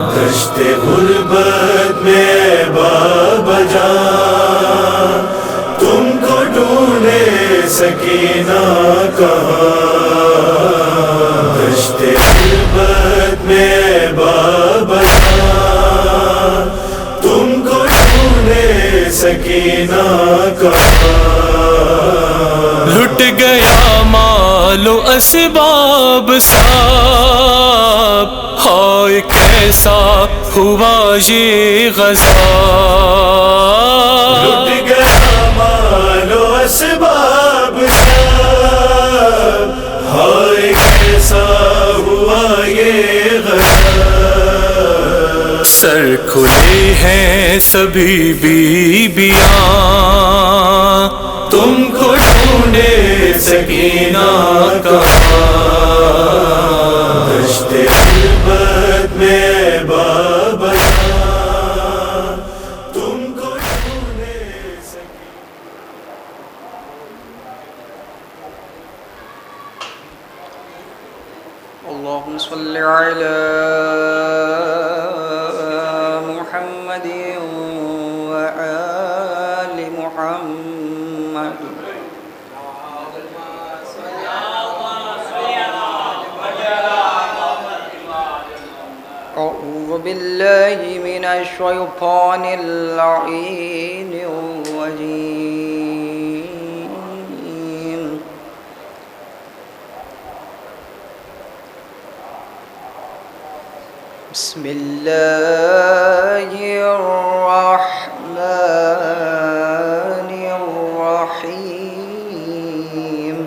दश्ते गुर्बत में बाबा जान, तुमको ढूंढे सकीना कहाँ। दश्ते गुर्बत में बाबा जान, तुमको ढूंढे सकीना कहाँ। लुट गया मालो असबाब साब, हाय कैसा हुआ ये गज़ा। लुट गया मालो असबाब साब, हाय कैसा हुआ ये गज़ा। सर खुले हैं सभी बीबियां, तुमको ढूंढे सकीना कहाँ। दश्ते गुर्बत में बाबा जान, तुमको ढूंढे सकीना। अल्लाहुम्मा सल्लि अला मुहम्मद व आलि मुहम्मद। अऊज़ु बिल्लाहि मिनश शैतानिर लईनिर रजीम। बिस्मिल्लाहिर्रहमानिर्रहीम।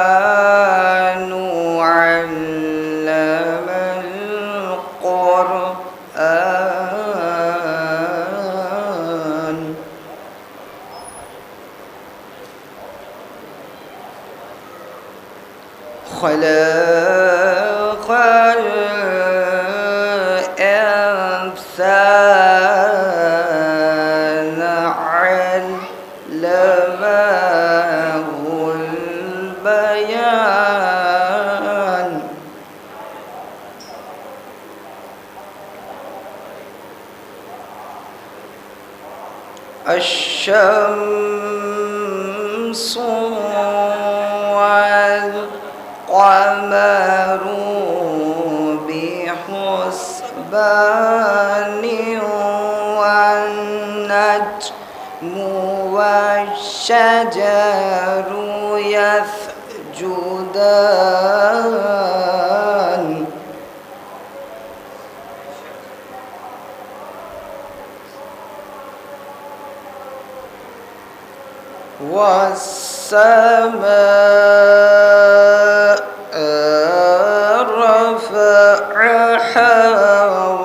अर्रहमानु अल्लमल क़ुरआन। खलक़ल इंसान अल्लमहुल बयान। अश्शम्सु वल क़मरु बिहुस्बान वन नज्मु वश्शजरु यस्जुदान। वस्समाअ रफ़अहा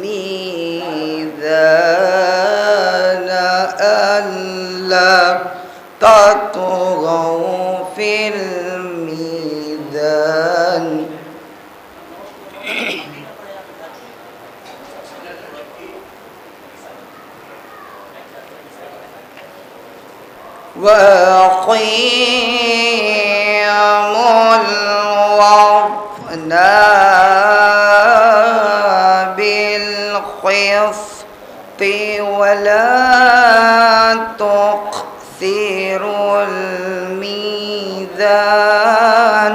मीज़ान अल्ला तत्गौ फिल मीज़ान। वअक़ीमुल वज़्न बिल-क़िस्ति वला तुख़्सिरुल मीज़ान।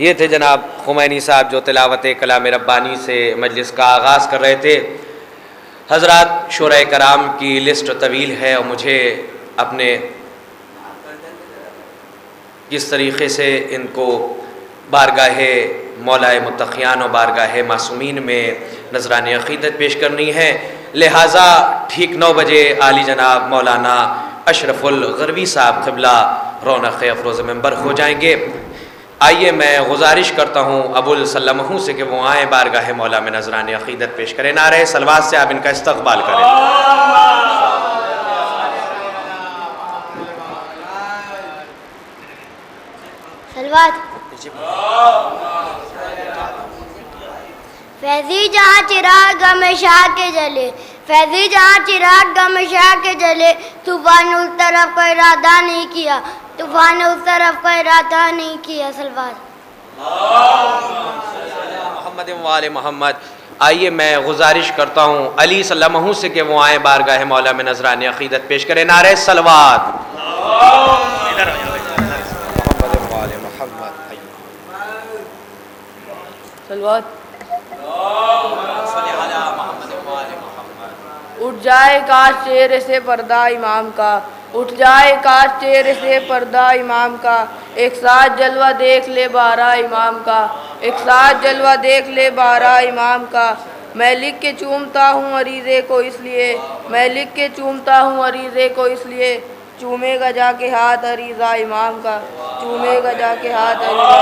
ये थे जनाब खुमैनी साहब जो तिलावत कलाम रब्बानी से मजलिस का आगाज़ कर रहे थे। हज़रात शुराए कराम की लिस्ट तवील है और मुझे अपने किस तरीक़े से इनको बारगाह मौलाए मुत्तक़ियान और बारगाह मासूमीन में नज़रान अक़ीदत पेश करनी है। लिहाजा ठीक 9 बजे आली जनाब मौलाना अशरफुल ग़रबी साहब क़िबला रौनक़ अफ़रोज़ मेंबर हो जाएंगे। आइए मैं गुजारिश करता हूँ अबुल सल्लमहू से कि वो आएँ बारगाह मौला में नज़रान अक़ीदत पेश करें। नारे सलवात से आप इनका इस्तक़बाल करें। सलवात फैज़ी जहाँ चिराग हमेशा के जले फैज़ी जहाँ चिराग हमेशा के जले तूफ़ान उस तरफ का इरादा नहीं किया तूफ़ान उस तरफ का इरादा नहीं किया। सलवात मोहम्मद वाले मोहम्मद। आइए मैं गुजारिश करता हूँ अली सल्लमहू से कि वो आए बारगाह मौला में नज़रान अक़ीदत पेश करें। नारे सलवात। सलवात। उठ जाए काश चेहरे से पर्दा इमाम का उठ जाए काश चेहरे से पर्दा इमाम का एक साथ जलवा देख ले बारा इमाम का एक साथ जलवा देख ले बारा इमाम का। मैं लिख के चूमता हूँ अरीज़े को इसलिए मैं लिख के चूमता हूँ अरीज़े को इसलिए चूमेगा जाके हाथ अरीज़ा इमाम का चूमेगा जाके हाथ अरीज़ा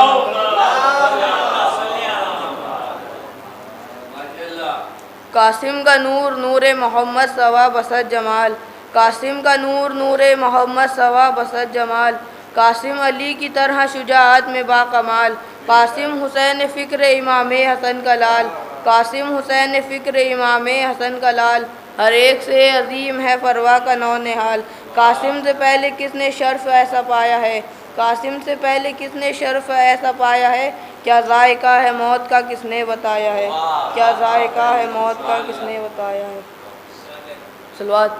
कासिम का नूर नूरे मोहम्मद सवा बसत जमाल कासिम का नूर नूरे मोहम्मद सवा बसत जमाल कासिम अली की तरह शुजाअत में बाकमाल कासिम हुसैन फ़िक्र इमाम हसन का लाल कासिम हुसैन फ़िक्र इमाम हसन का लाल हर एक से अजीम है परवा का नौनिहाल। कासिम से पहले किसने शर्फ ऐसा पाया है कासिम से पहले किसने शर्फ ऐसा पाया है क्या ज़ायका है मौत का किसने बताया है क्या ज़ायका है मौत का किसने बताया है। सलवात।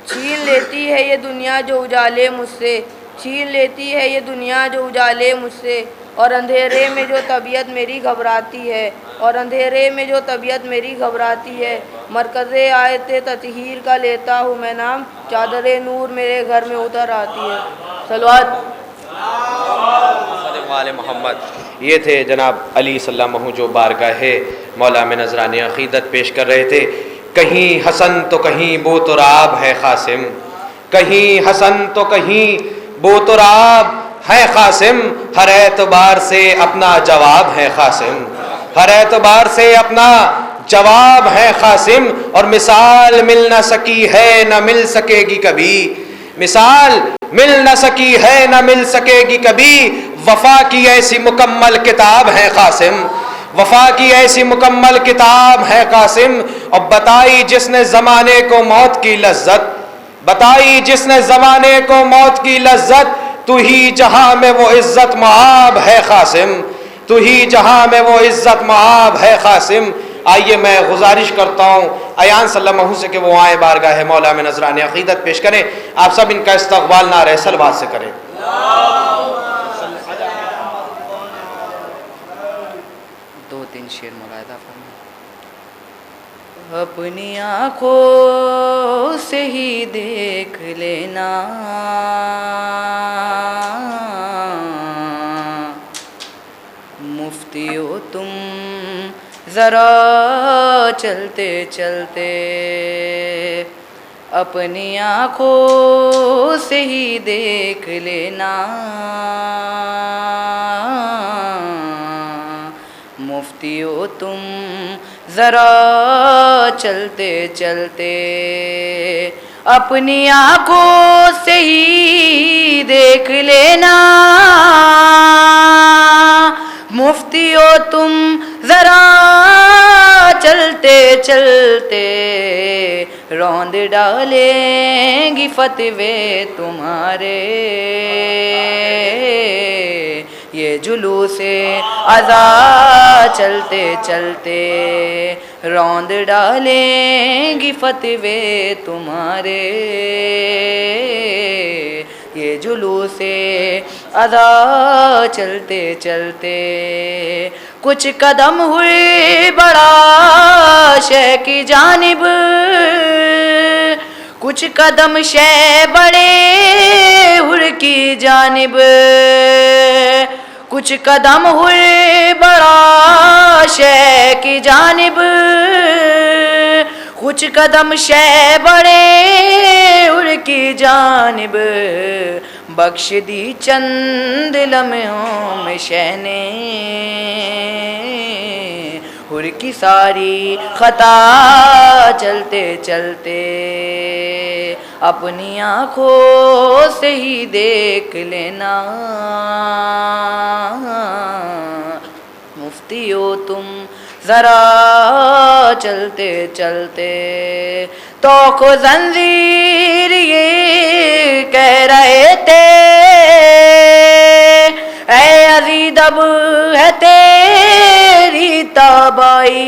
छीन लेती है ये दुनिया जो उजाले मुझसे छीन लेती है ये दुनिया जो उजाले मुझसे और अंधेरे में जो तबीयत मेरी घबराती है, और अंधेरे में जो तबीयत मेरी घबराती है। मरकज़े आयत ततहीर का लेता हूँ मैं नाम, चादर नूर मेरे घर में उतर आती है। सलवात वाले मोहम्मद। ये थे जनाब अली सल्लल्लाहु जो बारगाह मौला में नजराने अक़ीदत पेश कर रहे थे। कहीं हसन तो कहीं बोतराब है क़ासिम, कहीं हसन तो कहीं बोतराब है क़ासिम, हर एतबार से अपना जवाब है क़ासिम, हर एतबार से अपना जवाब है क़ासिम। और मिसाल मिल न सकी है न मिल सकेगी कभी, मिसाल मिल न सकी है न मिल सकेगी कभी, वफा की ऐसी मुकम्मल किताब है क़ासिम, वफा की ऐसी मुकम्मल किताब है क़ासिम। और बताई जिसने ज़माने को मौत की लज्जत, बताई जिसने ज़माने को मौत की लज्जत, तू ही जहां में वो इज्जत मआब है क़ासिम, तू ही जहां में वो इज्जत मआब है क़ासिम। आइए मैं गुजारिश करता हूँ अयान सल्लल्लाहु से कि वो आए बारगाह मौला में नजराने अक़ीदत पेश करें। आप सब इनका इस्तक़बाल नारे सलवात से करें। दो तीन शेर मुलाहिज़ा फरमाएं। अपनी आँखों से ही देख लेना, मुफ्ती हो तुम ज़रा चलते चलते, अपनी आँखों से ही देख लेना, मुफ्ती हो तुम ज़रा चलते चलते, अपनी आँखों से ही देख लेना, मुफ्ती हो तुम ज़रा चलते चलते, रौंद डालेंगी फतवे तुम्हारे, ये जुलूसे अज़ा चलते चलते, रौंद डालेंगी फतवे तुम्हारे, ये जुलूसे अज़ा चलते चलते। कुछ कदम हुए बड़ा शह की जानिब, कुछ कदम शह बड़े हुर की जानिब, कुछ कदम हुए बड़ा शह की जानिब, कुछ कदम शह बड़े हुर की जानिब, बख्श दी चंद लम्हों में शह ने हुर की सारी खता चलते चलते, अपनी आँखों से ही देख लेना, मुफ्ती हो तुम ज़रा चलते चलते। तो को जंजीर ये कह रहे थे, ऐ अज़ीज़ अब है तेरी तबाही,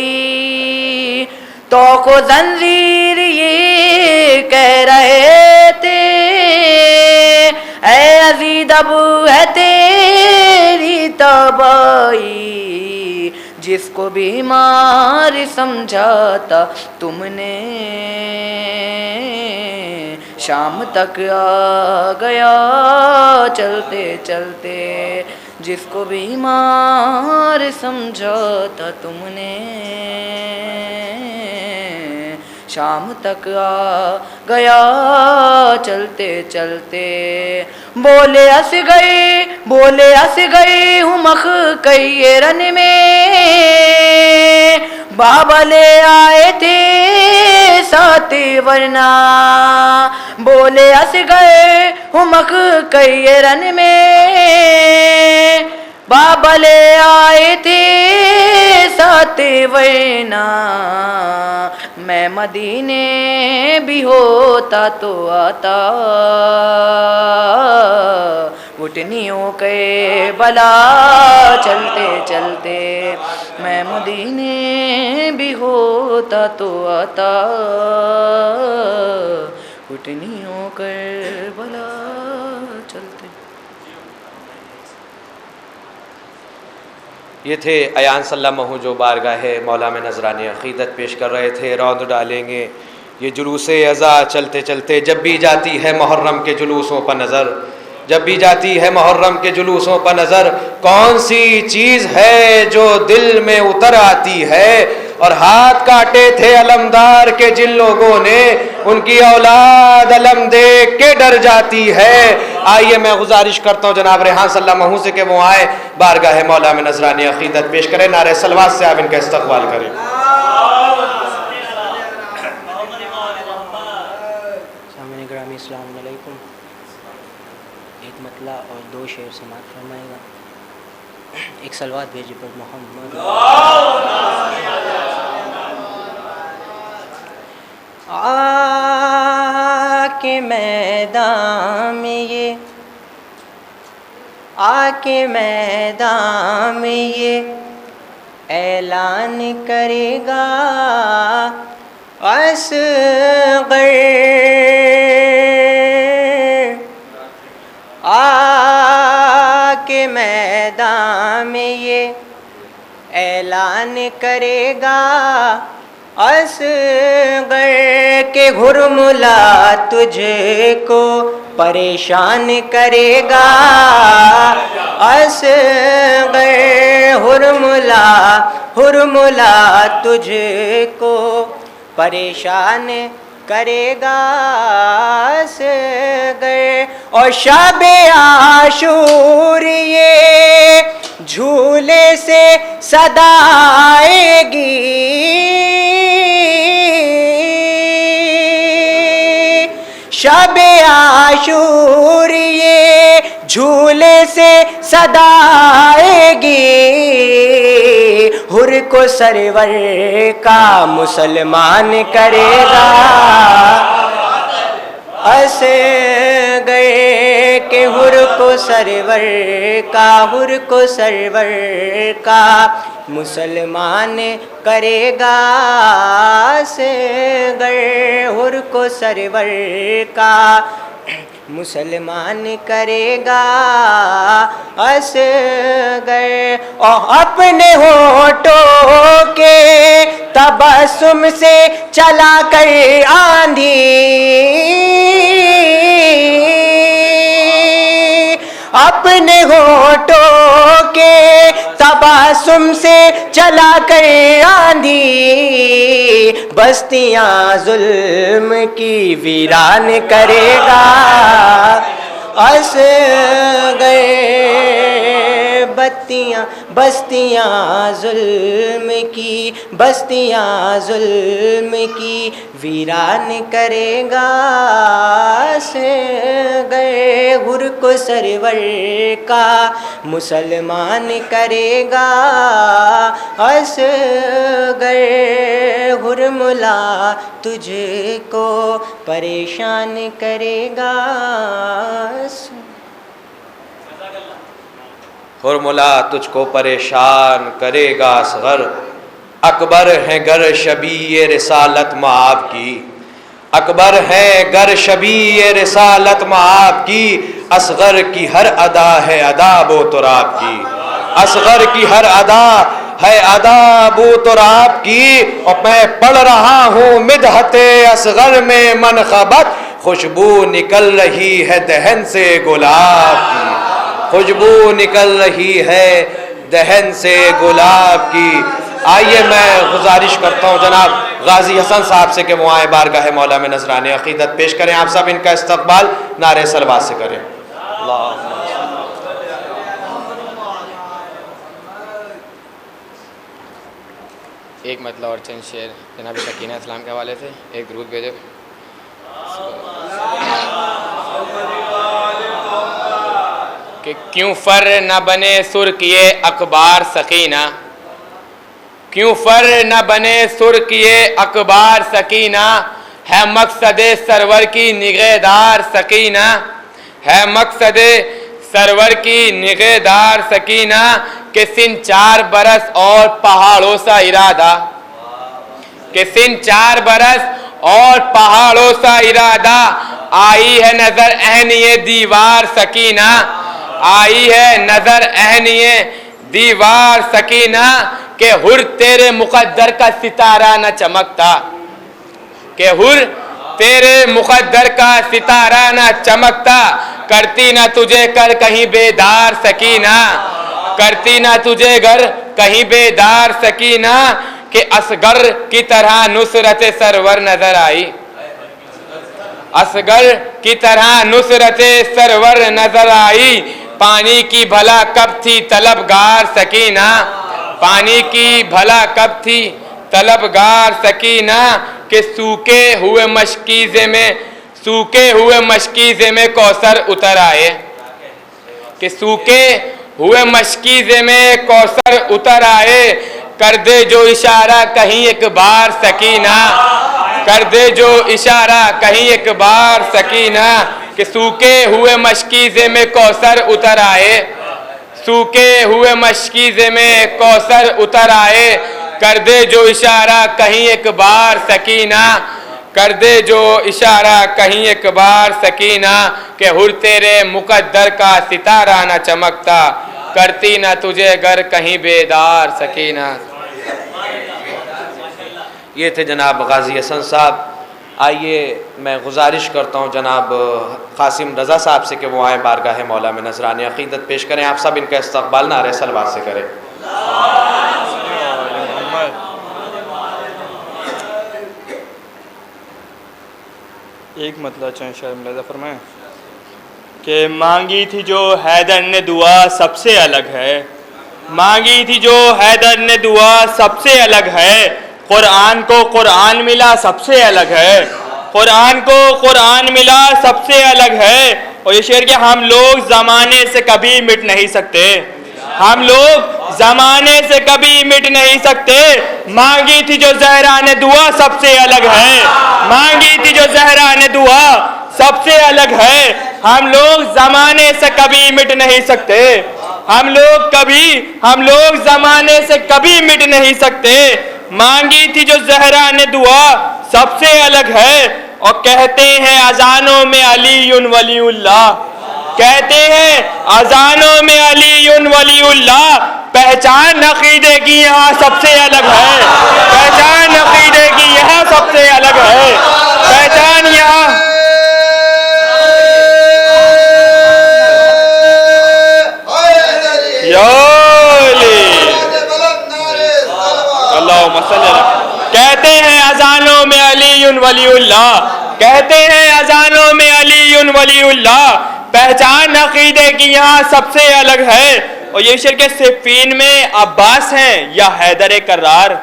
तो को जंजीर ये कह रहे थे, ऐ अज़ीज़ अब है तेरी तबाही, जिसको बीमार समझाता तुमने शाम तक आ गया चलते चलते, जिसको बीमार समझाता तुमने शाम तक आ गया चलते चलते। बोले हंस गई हूँ मख कई रन में, बाबा ले आए थे साथ वरना, बोले हंस गए हूँ मख कई रन में, बाबा ले आए थे साथ वरना, मैं मदीने भी होता तो आता, घुटनियों के बला चलते चलते, मैं मदीने भी होता तो आता, घुटनियों के बला चलते। ये थे अयान सल्लल्लाहु जो बारगाह मौला में नजरानी अक़ीदत पेश कर रहे थे। रौंद डालेंगे ये जुलूस अज़ा चलते चलते, जब भी जाती है मुहर्रम के जुलूसों पर नज़र, जब भी जाती है मुहर्रम के जुलूसों पर नज़र, कौन सी चीज़ है जो दिल में उतर आती है। और हाथ काटे थे अलमदार के जिन लोगों ने, उनकी औलाद अलम देख के डर जाती है। आइए मैं गुजारिश करता हूँ जनाब रेहान सल्लल्लाहु से कि वो आए, बारगाह मौला में नजरानी अक़ीदत पेश करें। नारे सलवात से आप इनका इस्तक़बाल करें। अस्सलाम वालेकुम। एक मतला और दो शेर समाअत फरमाएगा। एक सलवात भेजे पर मोहम्मद। आके मैदान में ये, आके मैदान में ये ऐलान करेगा असग़र, आके मैदान में ये ऐलान करेगा असग़र के घुरमुला तुझको परेशान करेगा असग़र, हुरमुला हुरमुला तुझको परेशान करेगा असग़र। और शब-ए आशूर ये झूले से सदा आएगी, शब-ए आशूर ये झूले से सदा आएगी। हुर को सरवर का मुसलमान करेगा असग़र के, हुर को सरवर का, हुर को सरवर का मुसलमान करेगा असग़र, हुर को सरवर का मुसलमान करेगा असग़र। और अपने होठों के तबस्सुम से चला कर आंधी, अपने होठों के तबस्सुम से चला कर आंधी, बस्तियां जुल्म की वीरान करेगा असग़र। बस्तियां जुल्म की, बस्तियां जुल्म की वीरान करेगा असग़र। हुर को सरवर का मुसलमान करेगा असग़र, हुरमुला तुझको परेशान करेगा। हुरमुला तुझको परेशान करेगा असग़र, अकबर है गर शबीए रिसालत मआब की, अकबर है गर शबीए रिसालत मआब की। असग़र की हर अदा है अदा बो तुराब की, असग़र की हर अदा है अदा बो तुराब की। और मैं पढ़ रहा हूँ मिदहते असग़र में मनख़बत, खुशबू निकल रही है दहन से गुलाब की, खुशबू निकल रही है दहन से गुलाब की। आइए मैं गुजारिश करता हूँ जनाब गाजी हसन साहब से कि वो आए, बारगाह मौला में नजरानी अक़ीदत पेश करें। आप सब इनका इस्तक़बाल नारे सलवात से करें। एक मतलब और चंद शेर जनाब सकीना इस्लाम के हवाले से। एक दुरूद भेजे। कि क्यों फर न बने सुर किए अखबार सकीना, क्यों फर न बने सुर किए अखबार सकीना, है मकसदे सरवर की निगहदार सकीना, है मकसदे सरवर की निगहदार सकीना। कि सिन 4 बरस और पहाड़ों सा इरादा, कि सिन 4 बरस और पहाड़ों सा इरादा, आई है नजर अहनिये दीवार सकीना, आई है नजर अहनिये दीवार सकीना के हुर तेरे मुकद्दर का सितारा न चमकता, के हुर तेरे मुकद्दर का सितारा न चमकता, करती ना तुझे कर कहीं बेदार सकीना, करती ना तुझे घर कहीं बेदार सकीना, के असगर की तरह नुसरत सरवर नजर आई, असगर की तरह नुसरत सरवर नजर आई, पानी की भला कब थी तलबगार सकीना, पानी की भला कब थी तलबगार सकीना, के सूखे हुए मशकीज़े में, सूखे हुए मशकीज़े में कौसर उतर आए, कि सूखे हुए मशकीज़े में कौसर उतर आए, कर दे जो इशारा कहीं एक बार सकीना, कर दे जो इशारा कहीं एक बार सकीना, कि सूखे हुए मशकीज़े में कौसर उतर आए, सूखे हुए मशकीज़े में कौसर उतर आए, कर दे जो इशारा कहीं एक बार सकीना, कर दे जो इशारा कहीं एक बार सकीना, के हुर तेरे मुकद्दर का सितारा न चमकता, करती ना तुझे घर कहीं बेदार सकीना। ये थे जनाब गाजी हसन साहब। आइए मैं गुजारिश करता हूँ जनाब कासिम रज़ा साहब से कि वो आए बारगाह मौला में नजराने अक़ीदत पेश करें। आप सब इनका इस्तक़बाल नारे सलवात से करें। एक मतलब चाहे शर्मिला फरमाएं कि मांगी थी जो हैदर ने दुआ सबसे अलग है, मांगी थी जो हैदर ने दुआ सबसे अलग है, कुरान को कुरान मिला सबसे अलग है, कुरान को कुरान मिला सबसे अलग है। और ये शेर के हम लोग ज़माने से कभी मिट नहीं सकते, हम लोग ज़माने से कभी मिट नहीं सकते, मांगी थी जो ज़हरा ने दुआ सबसे अलग है, मांगी थी जो ज़हरा ने दुआ सबसे अलग है, हम लोग ज़माने से कभी मिट नहीं सकते, हम लोग ज़माने से कभी मिट नहीं सकते, मांगी थी जो ज़हरा ने दुआ सबसे अलग है। और कहते हैं अजानों में अलीयुन वलीउल्लाह, कहते हैं अजानों में अलीयुन वलीउल्लाह, पहचान अकीदे की यहाँ सबसे अलग है, पहचान अकीदे की यहाँ सबसे अलग है, पहचान यहाँ कहते हैं अजानों में अलीयुन वलीउल्लाह, कहते हैं अजानों में अलीयुन वलीउल्लाह, पहचान अकीदे की यहाँ सबसे अलग है। और ये शेर के सिफ़ीन में अब्बास हैं या हैदर कर्रार,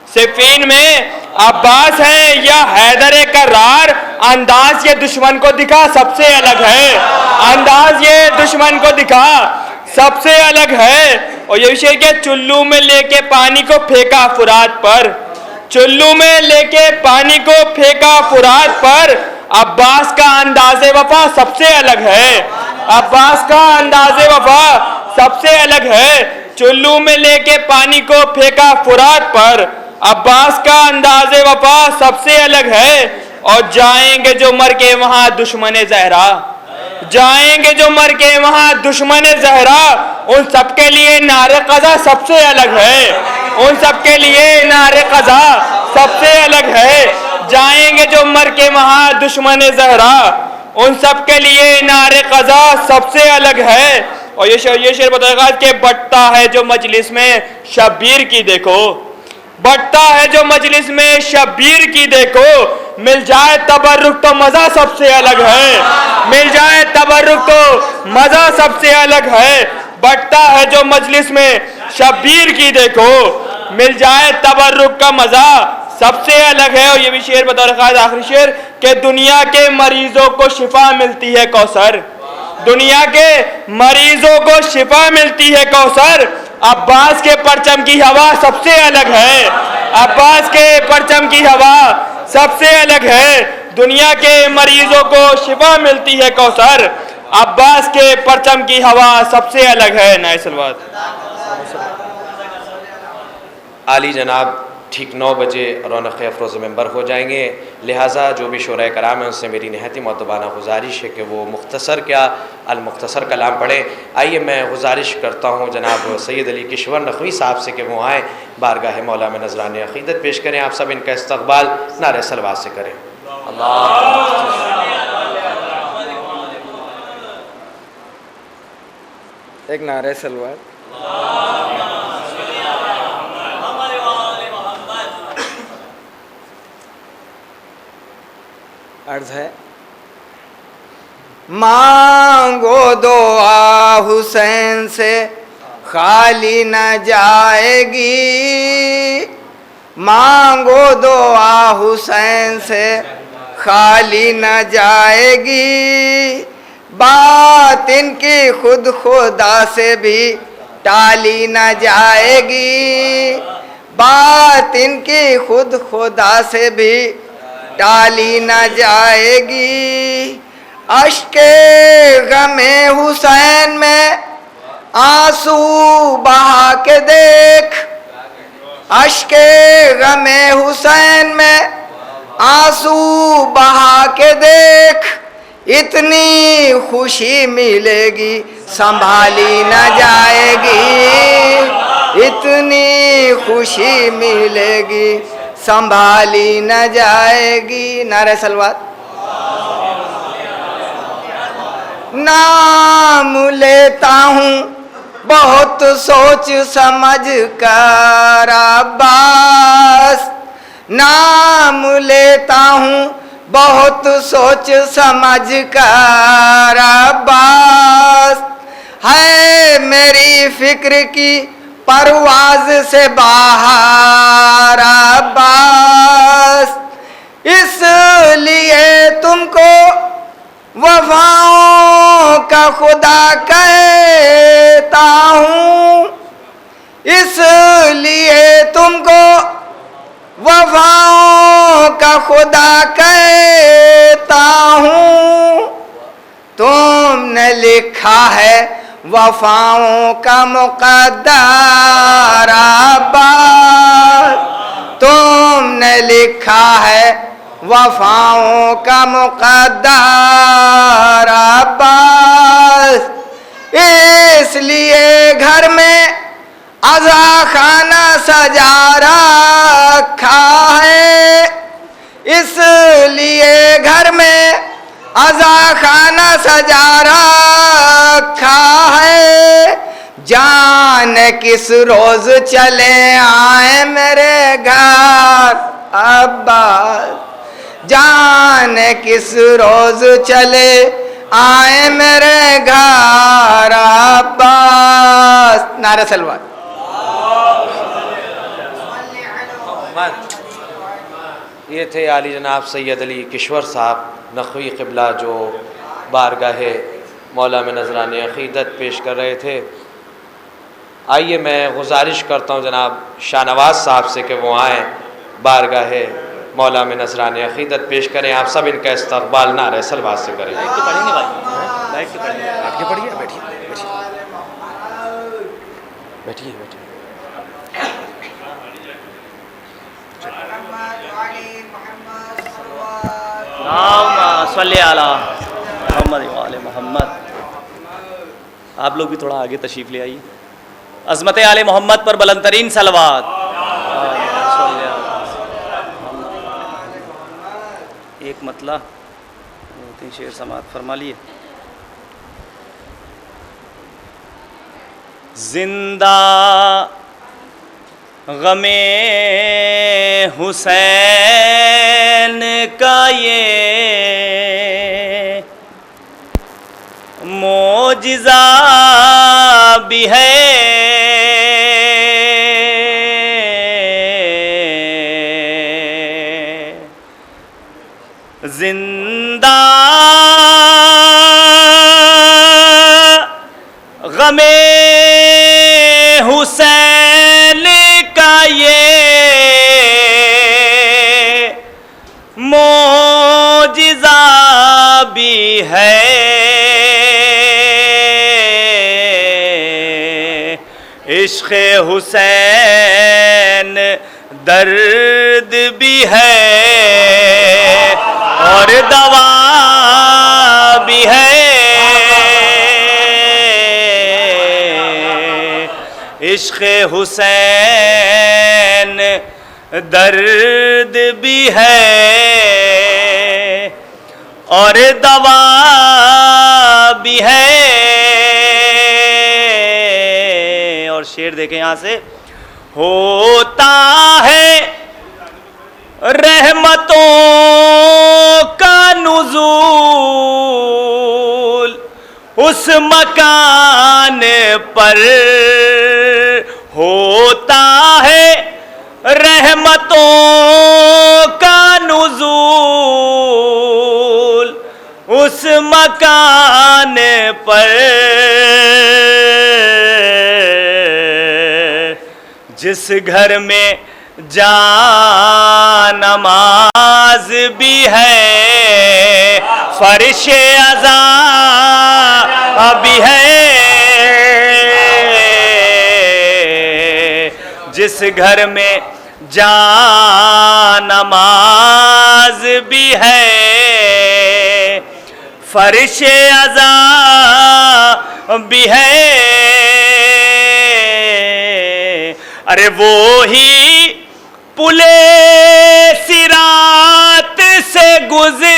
सिफ़ीन में अब्बास हैं या हैदर कर्रार, अंदाज ये दुश्मन को दिखा सबसे अलग है, अंदाज ये दुश्मन को दिखा सबसे अलग है। और ये शेर के चुल्लू में लेके पानी को फेंका फुरात पर, चुल्लू में लेके पानी को फेंका फुरात पर, अब्बास का अंदाज़े वफा सबसे अलग है, अब्बास का अंदाज़े वफा सबसे अलग है। चुल्लू में लेके पानी को फेंका फुरात पर, अब्बास का अंदाज़े वफा सबसे अलग है। और जाएंगे जो मर के वहाँ दुश्मन ज़हरा, जाएंगे जो मर के वहाँ दुश्मन ज़हरा, उन सबके लिए नारे क़ज़ा सबसे अलग है, उन सबके लिए नारे क़ज़ा सबसे अलग है। जाएंगे जो मर के वहाँ दुश्मन ज़हरा, उन सबके लिए नारे क़ज़ा सबसे अलग है। और ये शेर बताएगा कि बटता है जो मजलिस में शब्बीर की देखो, बटता है जो मजलिस में शब्बीर की देखो, मिल जाए तबर्रुक तो मज़ा सबसे अलग है, मिल जाए तबर्रुक तो मज़ा सबसे अलग है। बटता है जो मजलिस में शब्बीर की देखो, मिल जाए तबर्रुक का मज़ा सबसे अलग है। और ये भी शेर बता रखा है आखिरी शेर कि दुनिया के मरीजों को शिफा मिलती है कौसर, दुनिया के मरीजों को शिफा मिलती है कौसर, अब्बास के परचम की हवा सबसे अलग है, अब्बास के परचम की हवा सबसे अलग है। दुनिया के मरीजों को शिफा मिलती है कौसर, अब्बास के परचम की हवा सबसे अलग है। नाइसलवाद आली जनाब ठीक 9 बजे रौनक अफरोज़ मेंबर हो जाएंगे। लिहाजा जो भी शोरा कराम है उनसे मेरी नहायत मुअद्दबाना गुजारिश है कि वो मुख्तसर क्या अल-मुख्तसर कलाम पढ़ें। आइए मैं गुजारिश करता हूँ जनाब सैयद अली किश्वर नक़वी साहब से कि वो आएँ, बारगाह मौला में नज़राने अक़ीदत पेश करें। आप सब इनका इस्तक़बाल नारे सलवात से करें। एक नारे सलवात। अर्ज है, मांगो दुआ हुसैन से खाली न जाएगी, मांगो दुआ हुसैन से खाली न जाएगी, बात इनकी खुद खुदा से भी टाली न जाएगी, बात इनकी खुद खुदा से भी टाली न जाएगी। अश्के गमे हुसैन में आंसू बहा के देख, अश्के गमे हुसैन में आंसू बहा के देख, इतनी खुशी मिलेगी संभाली न जाएगी, इतनी खुशी मिलेगी संभाली न जाएगी। नारे सलवात। नाम लेता हूँ बहुत सोच समझ कर अब्बास, नाम लेता हूँ बहुत सोच समझ कर अब्बास, है मेरी फिक्र की परवाज से बाहर अब्बास, इसलिए तुमको वफाओं का खुदा कहता हूँ, इसलिए तुमको वफाओं का खुदा कहता हूँ। तुमने लिखा है वफाओं का मुक़द्दर अब्बास, तुमने लिखा है वफाओं का मुक़द्दर अब्बास, इसलिए घर में अज़ा खाना सजा रखा है, इसलिए घर में अज़ा खाना सजा रखा है, जान किस रोज चले आए मेरे घर अब्बास, जान किस रोज चले आए मेरे घर अब्बास। नारे सलवात। ये थे आली जनाब सैयद अली किश्वर साहब नक़वी क़िबला जो बारगाह मौला में नज़राने अक़ीदत पेश कर रहे थे। आइए मैं गुजारिश करता हूँ जनाब शाहनवाज साहब से कि वो आएँ, बारगाह मौला में नज़राने अक़ीदत पेश करें। आप सब इनका इस्तक़बाल नारे सलवात से करें। बैठिए बैठिए। मोहम्मद। आप लोग भी थोड़ा आगे तशरीफ़ ले आइए। अज़मत आले मोहम्मद पर बुलंदतरीन सलवात। एक मतला 2-3 शेर समात फरमा लिए। जिंदा गमे हुसैन का ये मोजिज़ा भी है, जिंदा गमे हुसैन का ये मोजिज़ा भी है, इश्क़ हुसैन दर्द भी है और दवा भी है। इश्क़ हुसैन दर्द भी है और दवा भी है। और शेर देखें यहां से, होता है रहमतों का नुज़ूल उस मकान पर, होता है रहमतों का नुज़ूल उस मकान पर, जिस घर में जानमाज भी है फर्श अज़ा भी है। जिस घर में जानमाज भी है फर्श अज़ा भी है। अरे वो ही पुले सिरात से गुज़रेंगे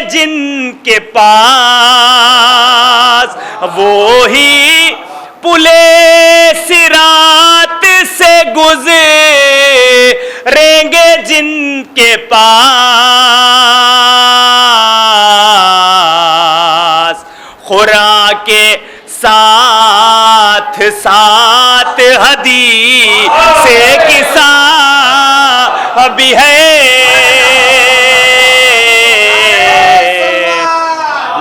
जिनके पास, वो ही पुले सिरात से गुज़रेंगे जिनके पास, खुरा के साथ साथ हदीस से किसा भी है।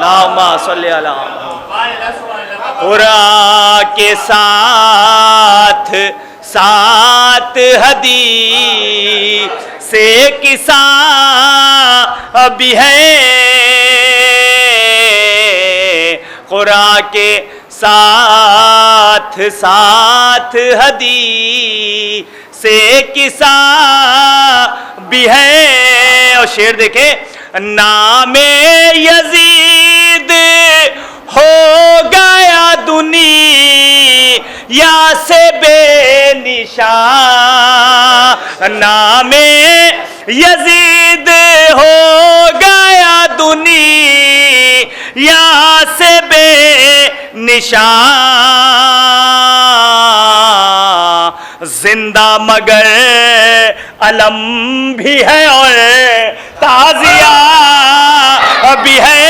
लामा सल्ले अला खुरा के साथ साथ हदीस से किसा भी है। खुरा के साथ साथ हदीस से किसा भी है। और शेर देखे, नामे यजीद हो गया दुनिया से बेनिशान, नामे यजीद हो गया दुनिया से बेनिशान, जिंदा मगर अलम भी है और ताजिया भी है।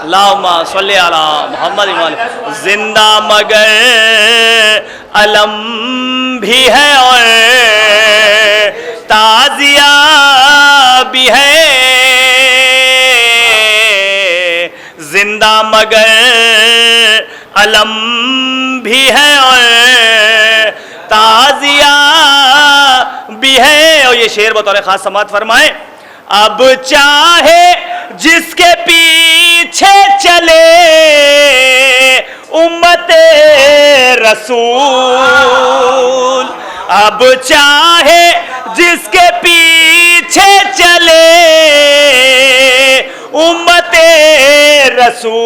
अल्लाहुम्मा सल्ली अला मुहम्मद। जिंदा मगर अलम भी है और ताजिया भी है। जिंदा मगर अलम भी है और ताजिया भी है। और ये शेर बतौर खास समात फरमाए, अब चाहे जिसके पीछे चले उम्मते रसूल, अब चाहे जिसके पीछे चले उम्मते रसूल,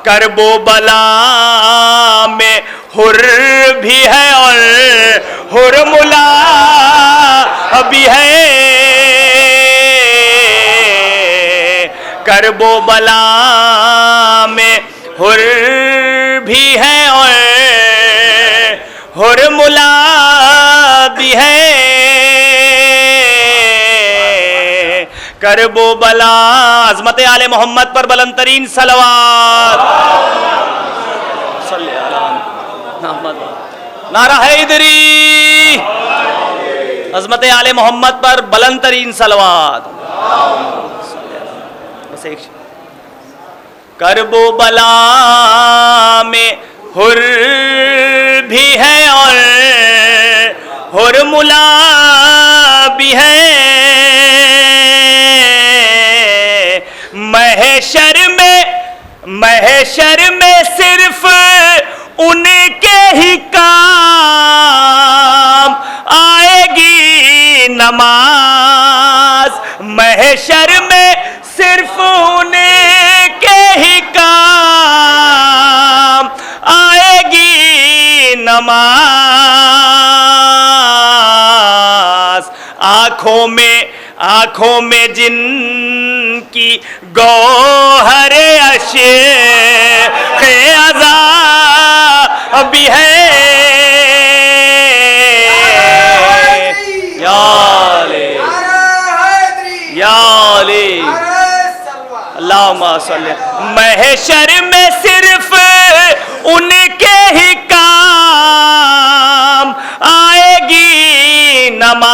करबो बला में हुर भी है और हुरमुला भी है। करबो बला में हुर भी है और हुरमुला भी है। करबो बला अज़मत आले मोहम्मद पर बुलंद तरीन सलवात। नारा हैदरी, अज़मत आले मोहम्मद पर बुलंद तरीन सलवात। बस एक करबो बला में हुर भी है और हुरमुला भी है। महशर में सिर्फ उनके ही काम आएगी नमाज। महशर में सिर्फ उनके ही काम आएगी नमाज। आंखों में जिनकी गौहर अशक़ अज़ा भी है। या अली अल्लाहुम्मा सल्ली। महशर में सिर्फ उनके ही काम आएगी नमाज।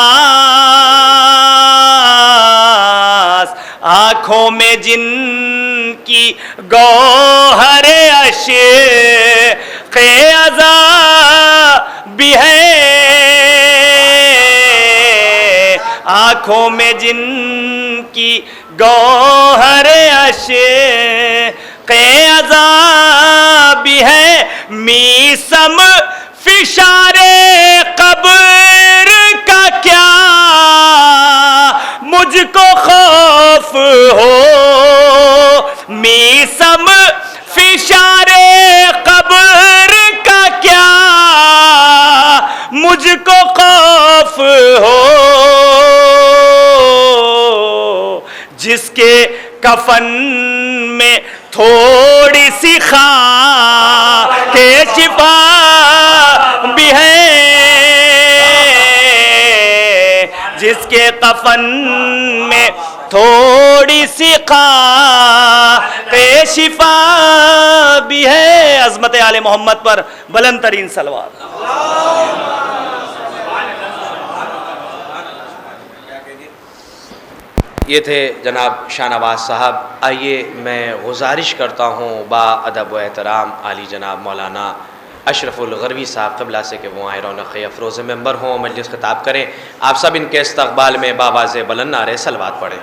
आंखों में जिनकी गौहर अशक़ अज़ा भी है। आंखों में जिनकी गौहर अशक़ अज़ा भी है। मीसम फिशारे कब्र का क्या मुझको खौफ हो। मीसम फिशारे कब्र का क्या मुझको खौफ हो। जिसके कफन में थोड़ी सी खाके शिफा भी है। जिसके कफन में थोड़ी सी खाके शिफा भी है। अज़मत आले मोहम्मद पर बुलंद तरीन सलवात। ये थे जनाब शाहनवाज साहब। आइए मैं गुजारिश करता हूँ बा अदब व एहतराम आली जनाब मौलाना अशरफुल गरवी साहब क़िबला से कि वो आए रौनक़ अफ़रोज़ मेंबर हों, मजलिस ख़िताब करें। आप सब इनके इस्तक़बाल में बावाज़े बुलंद नारे सलवात पढ़ें।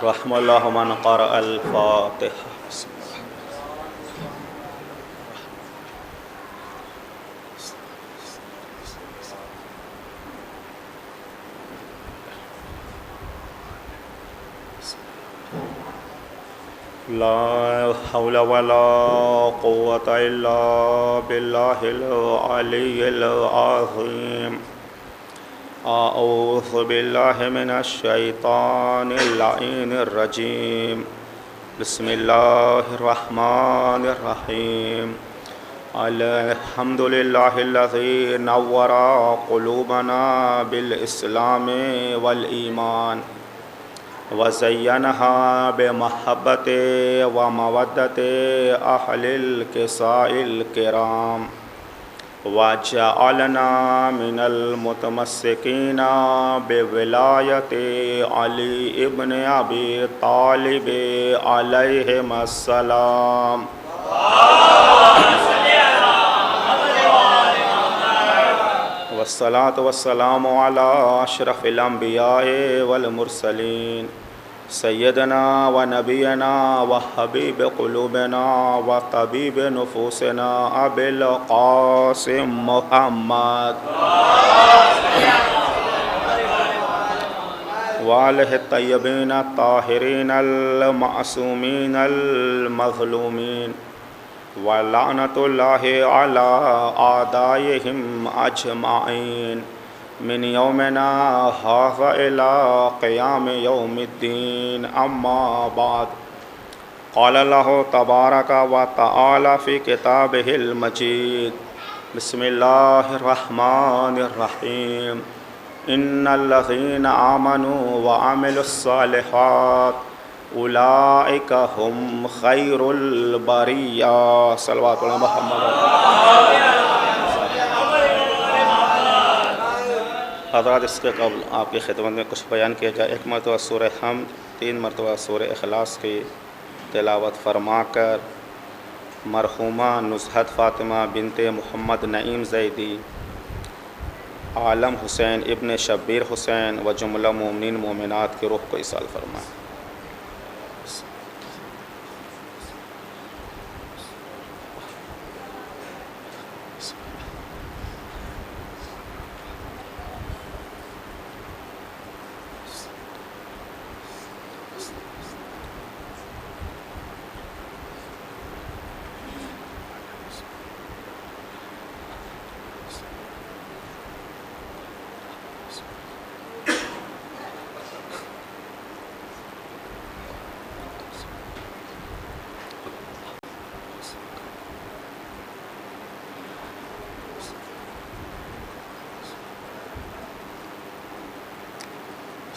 रहमल्लाहु मन क़रअल फ़ातिहा। ला हौला वला क़ुव्वता इल्ला बिल्लाहिल अलिय्यिल अज़ीम। अऊज़ु बिल्लाहि मिनश शैतानिर लाइनिर रजीम। बिस्मिल्लाहिर रहमानिर रहीम। अल्हम्दुलिल्लाहिल्लज़ी नव्वरा क़ुलूबना बिल इस्लामी वल ईमान वज़य्यनहा बिमहब्बति व मवद्दति अहलिल किसाइल किराम वजअलना मिनल मुतमस्सिकीना बिविलायति अली इब्न अबी तालिब अलैहिस्सलाम। वस्सलातु वस्सलामु अला अशरफिल अंबियाए वल मुरसलीन सय्यदना व नबीना व हबीब क़ुलूबना व तबीब नुफूसना अबिल क़ासिम मुहम्मद वालिहि तय्यबीन ताहिरीन अल मासूमीन अल मज़लूमीन व लानतुल्लाहि अला आदाइहिम अजमाइन मिन यौमिना हाज़ा इला क़ियाम यौमिद्दीन। अम्मा बाद क़ाल अल्लाहु तबारक व तआला फ़ी किताबिहिल मजीद। बिस्मिल्लाहिर रहमानिर रहीम। इन्नल्लज़ीना आमनू व अमिलुस्सालिहात उलाइका हुम खैरुल बरिया। सल्लल्लाहु अलैहि मुहम्मद। हज़रात, इसके कबल आपकी खिदमत में कुछ बयान किया जाए। एक मरतबा सूरह हमद, 3 मरतबा सूरह इखलास की तिलावत फरमा कर मरहुमा नुज़हत फ़ातिमा बिनते मोहम्मद नईम ज़ैदी, आलम हुसैन इब्न शब्बीर हुसैन व जुमला मोमिनीन मोमिनात के रूह को इसाल फरमाएँ।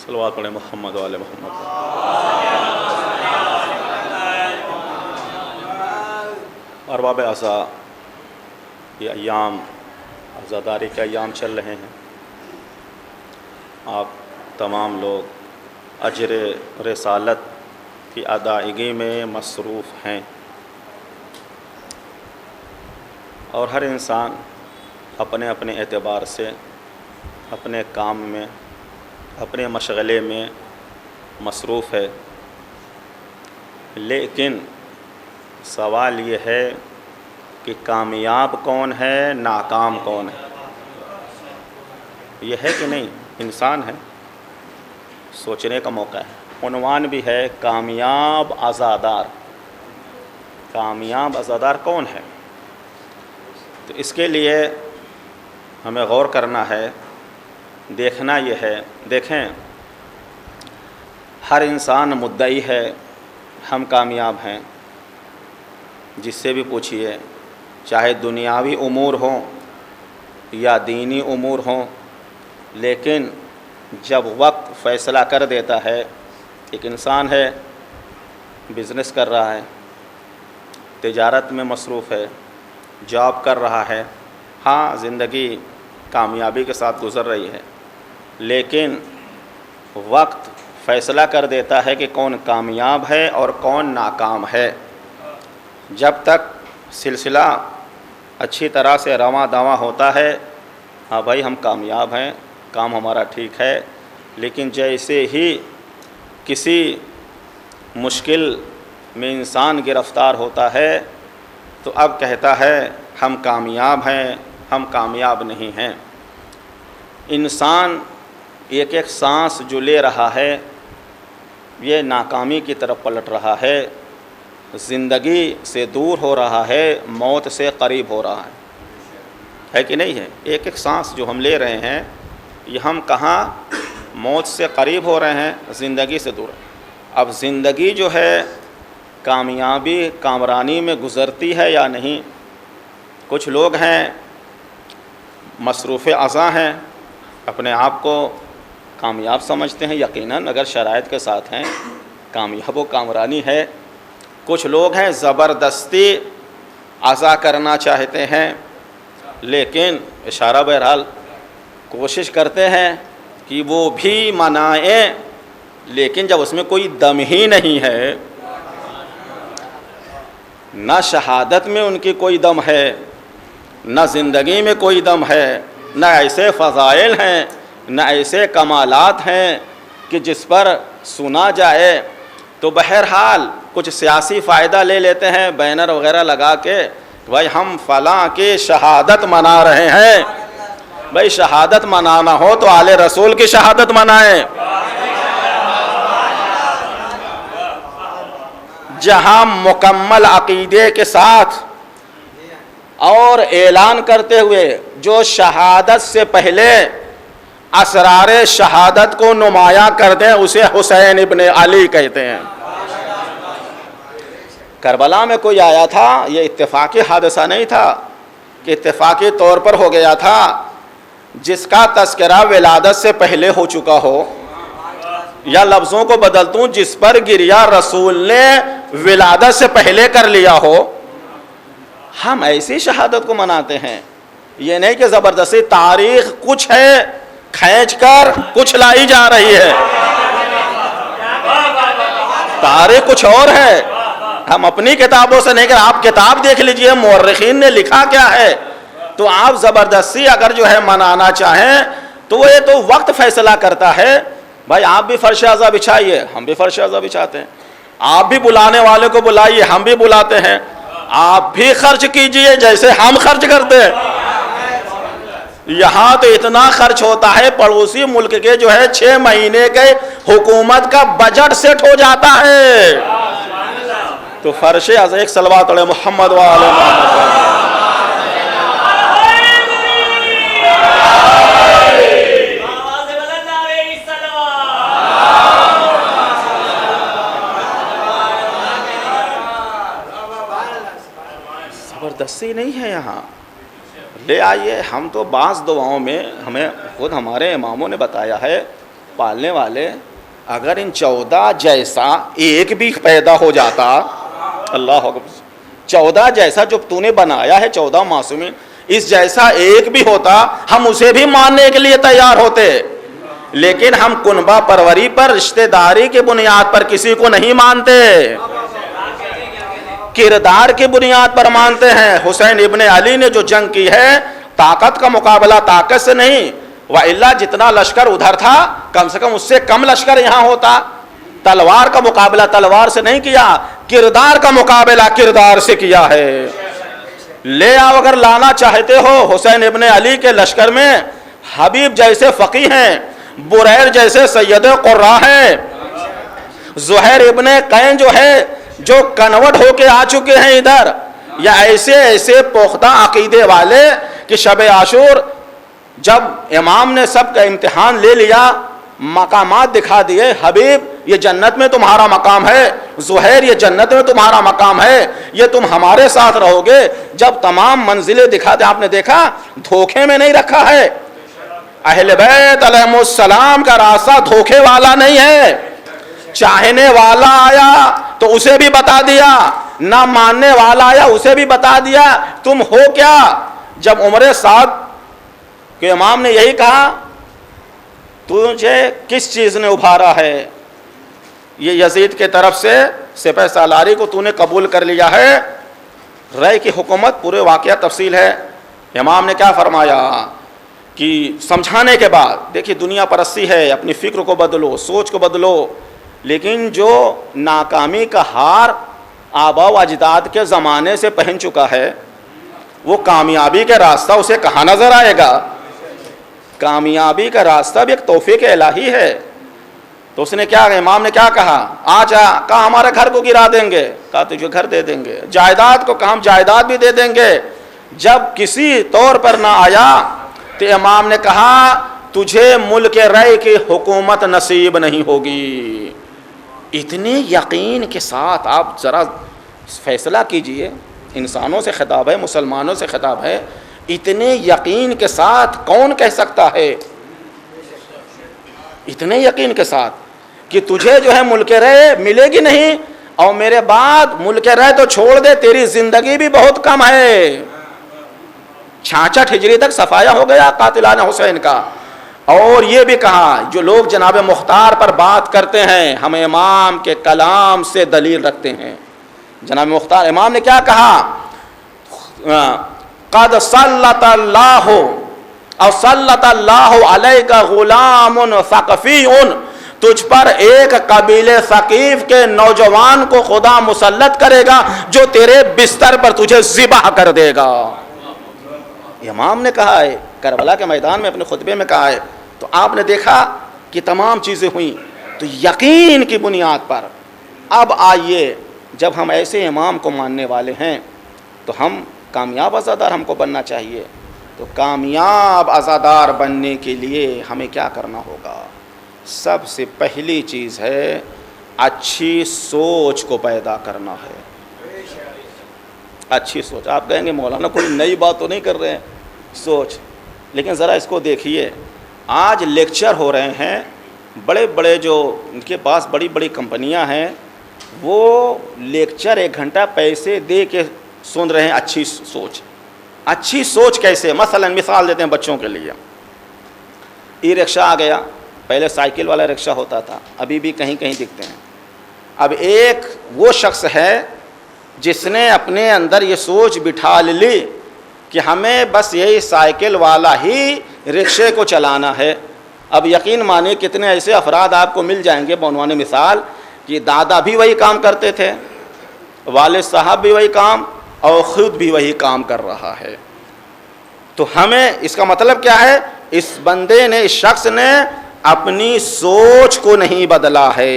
सल्लल्लाहु अलैहि मुहम्मद वाले मोहम्मद। अरबाब अज़ा, ये अयाम अज़ादारी के अयाम चल रहे हैं। आप तमाम लोग अजर रसालत की अदायगी में मसरूफ़ हैं और हर इंसान अपने अपने एतबार से अपने काम में, अपने मशगले में मसरूफ़ है। लेकिन सवाल ये है कि कामयाब कौन है, नाकाम कौन है? ये है कि नहीं? इंसान है, सोचने का मौका है। उन्वान भी है कामयाब आज़ादार। कामयाब आज़ादार कौन है? तो इसके लिए हमें गौर करना है, देखना यह है। देखें, हर इंसान मुद्दई है हम कामयाब हैं। जिससे भी पूछिए, चाहे दुनियावी उमूर हों या दीनी उमूर हों, लेकिन जब वक्त फ़ैसला कर देता है, एक इंसान है बिज़नेस कर रहा है, तिजारत में मसरूफ़ है, जॉब कर रहा है, हाँ ज़िंदगी कामयाबी के साथ गुज़र रही है, लेकिन वक्त फ़ैसला कर देता है कि कौन कामयाब है और कौन नाकाम है। जब तक सिलसिला अच्छी तरह से रवां दवां होता है, हाँ भाई हम कामयाब हैं, काम हमारा ठीक है, लेकिन जैसे ही किसी मुश्किल में इंसान गिरफ़्तार होता है तो अब कहता है हम कामयाब हैं, हम कामयाब नहीं हैं। इंसान एक एक सांस जो ले रहा है ये नाकामी की तरफ पलट रहा है, ज़िंदगी से दूर हो रहा है, मौत से करीब हो रहा है कि नहीं है? एक एक सांस जो हम ले रहे हैं ये हम कहाँ मौत से करीब हो रहे हैं, ज़िंदगी से दूर। अब ज़िंदगी जो है कामयाबी कामरानी में गुज़रती है या नहीं? कुछ लोग हैं मसरूफ़ अज़ा हैं, अपने आप को कामयाब समझते हैं, यकीनन अगर शराइत के साथ हैं कामयाब व कामरानी है। कुछ लोग हैं ज़बरदस्ती अज़ा करना चाहते हैं, लेकिन इशारा बहरहाल कोशिश करते हैं कि वो भी मनाएं, लेकिन जब उसमें कोई दम ही नहीं है, न शहादत में उनकी कोई दम है, न ज़िंदगी में कोई दम है, न ऐसे फ़ज़ाइल हैं, न ऐसे कमालात हैं कि जिस पर सुना जाए तो बहरहाल कुछ सियासी फ़ायदा ले लेते हैं, बैनर वगैरह लगा के भाई हम फ़लाँ की शहादत मना रहे हैं। भाई शहादत मनाना हो तो आले रसूल की शहादत मनाएं। जहां मुकम्मल अकीदे के साथ और ऐलान करते हुए जो शहादत से पहले असरारे शहादत को नुमाया कर दें, उसे हुसैन इब्ने अली कहते हैं। करबला में कोई आया था, ये इत्तेफाकी हादसा नहीं था कि इत्तेफाकी तौर पर हो गया था, जिसका तस्करा विलादत से पहले हो चुका हो, या लफ्जों को बदलता हूं, जिस पर गिरिया रसूल ने विलादत से पहले कर लिया हो, हम ऐसी शहादत को मनाते हैं। ये नहीं कि जबरदस्ती तारीख कुछ है खींच कर कुछ लाई जा रही है, तारीख कुछ और है। हम अपनी किताबों से नहीं कर, आप किताब देख लीजिए मुअर्रिखीन ने लिखा क्या है। तो आप जबरदस्ती अगर जो है मनाना चाहें तो ये तो वक्त फैसला करता है। भाई आप भी फर्श अज़ा बिछाइए, हम भी फर्श अज़ा बिछाते हैं, आप भी बुलाने वाले को बुलाइए, हम भी बुलाते हैं, आप भी खर्च कीजिए जैसे हम खर्च करते हैं। यहाँ तो इतना खर्च होता है, पड़ोसी मुल्क के जो है 6 महीने के हुकूमत का बजट सेट हो जाता है। तो फर्श अज़ा, एक सलवात पढ़े मोहम्मद वाले मोहम्मद। जबरदस्ती नहीं है यहाँ, ले आइए। हम तो बाज़ दुआओं में हमें खुद हमारे इमामों ने बताया है, पालने वाले अगर इन 14 जैसा एक भी पैदा हो जाता, अल्लाह अकबर, 14 जैसा जो तूने बनाया है 14 मासूमीन, इस जैसा एक भी होता हम उसे भी मानने के लिए तैयार होते। लेकिन हम कुनबा परवरी पर, रिश्तेदारी की बुनियाद पर किसी को नहीं मानते, किरदार की बुनियाद पर मानते हैं। हुसैन इब्ने अली ने जो जंग की है, ताकत का मुकाबला ताकत से नहीं, वइल्ला जितना लश्कर उधर था कम से कम उससे कम लश्कर यहाँ होता। तलवार का मुकाबला तलवार से नहीं किया, किरदार का मुकाबला किरदार से किया है। ले आओ, अगर लाना चाहते हो हुसैन इब्ने अली के लश्कर में हबीब जैसे फकी हैं, बुरैर जैसे सैयद कुर्रा हैं, ज़ुहैर इब्ने कैन जो है जो कन्वर्ट होके आ चुके हैं इधर, या ऐसे ऐसे पुख्ता अकीदे वाले कि शब आशूर जब इमाम ने सबका इम्तिहान ले लिया, मकामात दिखा दिए, हबीब ये जन्नत में तुम्हारा मकाम है, ज़ुहैर ये जन्नत में तुम्हारा मकाम है, ये तुम हमारे साथ रहोगे। जब तमाम मंजिलें दिखा दे, आपने देखा धोखे में नहीं रखा है। अहले बैत अलैहिमुस्सलाम का रास्ता धोखे वाला नहीं है। चाहने वाला आया तो उसे भी बता दिया, ना मानने वाला आया उसे भी बता दिया तुम हो क्या। जब उमर साद के इमाम ने यही कहा, तुझे किस चीज़ ने उभारा है, ये यजीद के तरफ से सिपह सालारी को तूने कबूल कर लिया है, रय की हुकूमत, पूरे वाक़या तफसील है। इमाम ने क्या फरमाया कि समझाने के बाद, देखिए दुनिया परस्ती है, अपनी फ़िक्र को बदलो, सोच को बदलो, लेकिन जो नाकामी का हार आबा व अजदाद के ज़माने से पहन चुका है, वो कामयाबी का रास्ता उसे कहाँ नज़र आएगा। कामयाबी का रास्ता भी एक तौफीक इलाही है। तो उसने क्या, इमाम ने क्या कहा, आ जा, कहा हमारे घर को गिरा देंगे, कहा तुझे घर दे देंगे, जायदाद को कहा हम जायदाद भी दे देंगे। जब किसी तौर पर ना आया तो इमाम ने कहा तुझे मुल्क रय की हुकूमत नसीब नहीं होगी। इतने यकीन के साथ आप ज़रा फैसला कीजिए, इंसानों से खिताब है, मुसलमानों से खिताब है, इतने यकीन के साथ कौन कह सकता है, इतने यकीन के साथ कि तुझे जो है मुल्क रय मिलेगी नहीं, और मेरे बाद मुल्क रय तो छोड़ दे, तेरी जिंदगी भी बहुत कम है। 66 हिजरी तक सफाया हो गया कातिलाना हुसैन का। और ये भी कहा, जो लोग जनाब मुख्तार पर बात करते हैं, हम इमाम के कलाम से दलील रखते हैं। जनाब मुख्तार, इमाम ने क्या कहा, क़द सल्लतल्लाहु और सल्लतल्लाहु अलैका गुलामुन सक़फ़ीउन, तुझ पर एक कबीले सकीफ के नौजवान को खुदा मुसल्लत करेगा जो तेरे बिस्तर पर तुझे ज़िबह कर देगा। इमाम ने कहा है, करबला के मैदान में अपने खुतबे में कहा है। तो आपने देखा कि तमाम चीज़ें हुई तो यकीन की बुनियाद पर। अब आइए, जब हम ऐसे इमाम को मानने वाले हैं तो हम कामयाब अज़ादार हमको बनना चाहिए। तो कामयाब अज़ादार बनने के लिए हमें क्या करना होगा? सबसे पहली चीज़ है अच्छी सोच को पैदा करना है। अच्छी सोच। आप कहेंगे मौलाना कोई नई बात तो नहीं कर रहे हैं, सोच, लेकिन ज़रा इसको देखिए, आज लेक्चर हो रहे हैं बड़े बड़े जो उनके पास बड़ी बड़ी कंपनियां हैं, वो लेक्चर 1 घंटा पैसे दे के सुन रहे हैं अच्छी सोच। अच्छी सोच कैसे? मसलन मिसाल देते हैं बच्चों के लिए। ई रिक्शा आ गया, पहले साइकिल वाला रिक्शा होता था, अभी भी कहीं कहीं दिखते हैं। अब एक वो शख्स है जिसने अपने अंदर ये सोच बिठा ली कि हमें बस यही साइकिल वाला ही रिक्शे को चलाना है। अब यकीन माने कितने ऐसे अफराद आपको मिल जाएंगे बनवाने मिसाल कि दादा भी वही काम करते थे, वालिद साहब भी वही काम और ख़ुद भी वही काम कर रहा है। तो हमें इसका मतलब क्या है? इस बंदे ने, इस शख्स ने अपनी सोच को नहीं बदला है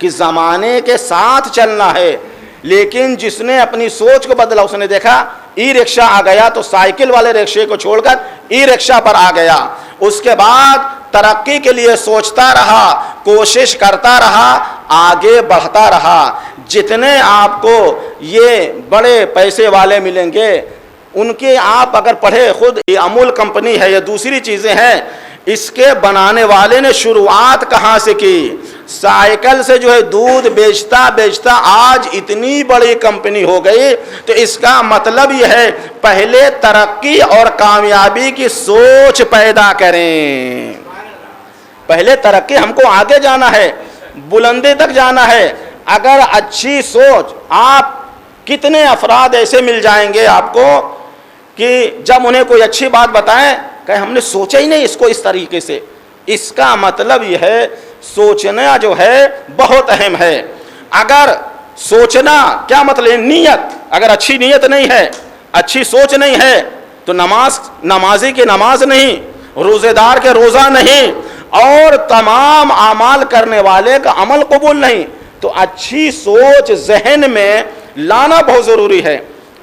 कि ज़माने के साथ चलना है, लेकिन जिसने अपनी सोच को बदला, उसने देखा ई रिक्शा आ गया तो साइकिल वाले रिक्शे को छोड़कर ई रिक्शा पर आ गया। उसके बाद तरक्की के लिए सोचता रहा, कोशिश करता रहा, आगे बढ़ता रहा। जितने आपको ये बड़े पैसे वाले मिलेंगे, उनके आप अगर पढ़े, खुद ये अमूल कंपनी है, ये दूसरी चीज़ें हैं, इसके बनाने वाले ने शुरुआत कहाँ से की? साइकिल से जो है दूध बेचता बेचता आज इतनी बड़ी कंपनी हो गई। तो इसका मतलब यह है पहले तरक्की और कामयाबी की सोच पैदा करें। पहले तरक्की, हमको आगे जाना है, बुलंदी तक जाना है। अगर अच्छी सोच, आप कितने अफराद ऐसे मिल जाएंगे आपको कि जब उन्हें कोई अच्छी बात बताएं कहे हमने सोचा ही नहीं इसको इस तरीके से। इसका मतलब यह है सोचना जो है बहुत अहम है। अगर सोचना क्या मतलब? नीयत, अगर अच्छी नीयत नहीं है, अच्छी सोच नहीं है, तो नमाजी की नमाज नहीं, रोज़ेदार के रोज़ा नहीं, और तमाम आमाल करने वाले का अमल कबूल नहीं। तो अच्छी सोच जहन में लाना बहुत ज़रूरी है।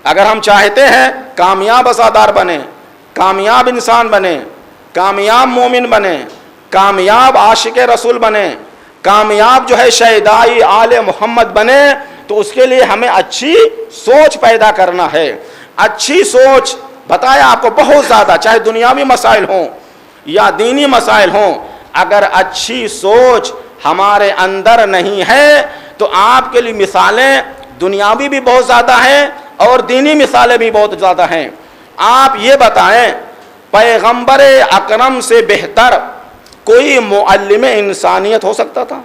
अगर हम चाहते हैं कामयाब अज़ादार बने, कामयाब इंसान बने, कामयाब मोमिन बने, कामयाब आशिक रसूल बने, कामयाब जो है शहीदाई आले मोहम्मद बने, तो उसके लिए हमें अच्छी सोच पैदा करना है। अच्छी सोच बताया आपको बहुत ज़्यादा, चाहे दुनियावी मसाइल हों या दीनी मसाइल हों, अगर अच्छी सोच हमारे अंदर नहीं है तो आपके लिए मिसालें दुनियावी भी बहुत ज़्यादा हैं और दीनी मिसालें भी बहुत ज़्यादा हैं। आप ये बताएं, पैगंबर अकरम से बेहतर कोई मुअल्लिम इंसानियत हो सकता था?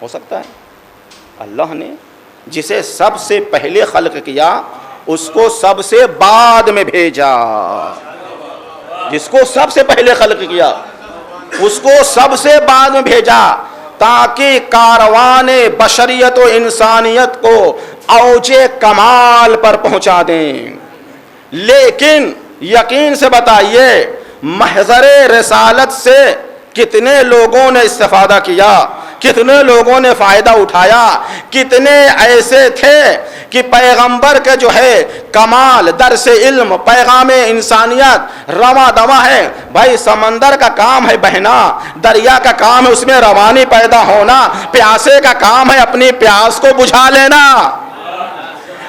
हो सकता है? अल्लाह ने जिसे सबसे पहले खल्क किया उसको सबसे बाद में भेजा। जिसको सबसे पहले खल्क किया उसको सबसे बाद में भेजा, ताकि कारवाने बशरियत व इंसानियत को औजे कमाल पर पहुंचा दें। लेकिन यकीन से बताइए, महज़रे रिसालत से कितने लोगों ने इस्तिफादा किया, कितने लोगों ने फ़ायदा उठाया? कितने ऐसे थे कि पैगंबर के जो है कमाल, दर्स इल्म, पैगाम इंसानियत रवा दवा है। भाई समंदर का काम है बहना, दरिया का काम है उसमें रवानी पैदा होना, प्यासे का काम है अपनी प्यास को बुझा लेना।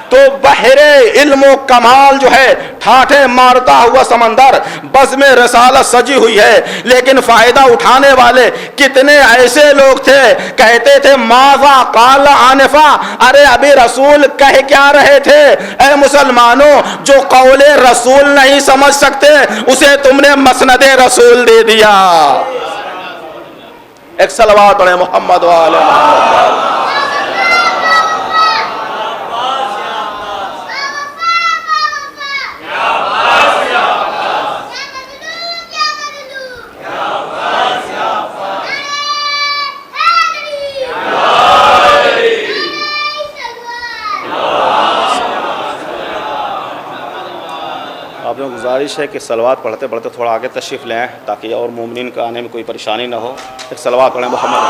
तो बहरे इल्म कमाल जो है, ठाठे मारता हुआ समंदर, बज़ में रसालत सजी हुई है, लेकिन फ़ायदा उठाने वाले कितने ऐसे लोग थे? कहते थे माज़ा क़ाल आनिफ़ा, अरे अभी रसूल कह क्या रहे थे? ए मुसलमानों, जो कौले रसूल नहीं समझ सकते उसे तुमने मसनदे रसूल दे दिया। एक सलवात पढ़े मोहम्मद वाले मोहम्मद। आप लोगों को गुजारिश है कि सलवात पढ़ते पढ़ते थोड़ा आगे तशरीफ़ लें ताकि और मोमिनीन का आने में कोई परेशानी ना हो। एक सलवात पढ़ें मोहम्मद।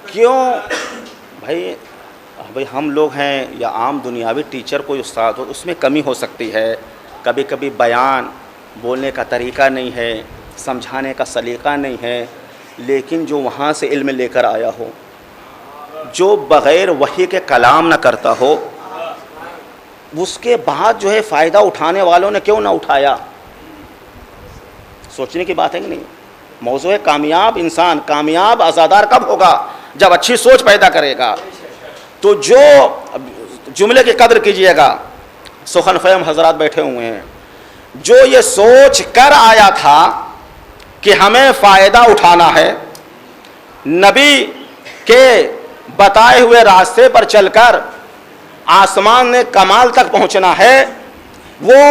क्यों भाई हम लोग हैं या आम दुनियावी टीचर कोई उस्ताद हो, उसमें कमी हो सकती है। कभी कभी बयान बोलने का तरीक़ा नहीं है, समझाने का सलीक़ा नहीं है, लेकिन जो वहाँ से इल्म लेकर आया हो, जो बग़ैर वही के कलाम न करता हो, उसके बाद जो है फ़ायदा उठाने वालों ने क्यों ना उठाया? सोचने की बात है कि नहीं? मौज़ू है कामयाब इंसान, कामयाब आज़ादार कब होगा? जब अच्छी सोच पैदा करेगा। तो जो जुमले की कदर कीजिएगा, सुखन फ़हम हजरात बैठे हुए हैं, जो ये सोच कर आया था कि हमें फ़ायदा उठाना है, नबी के बताए हुए रास्ते पर चलकर आसमान ने कमाल तक पहुंचना है, वो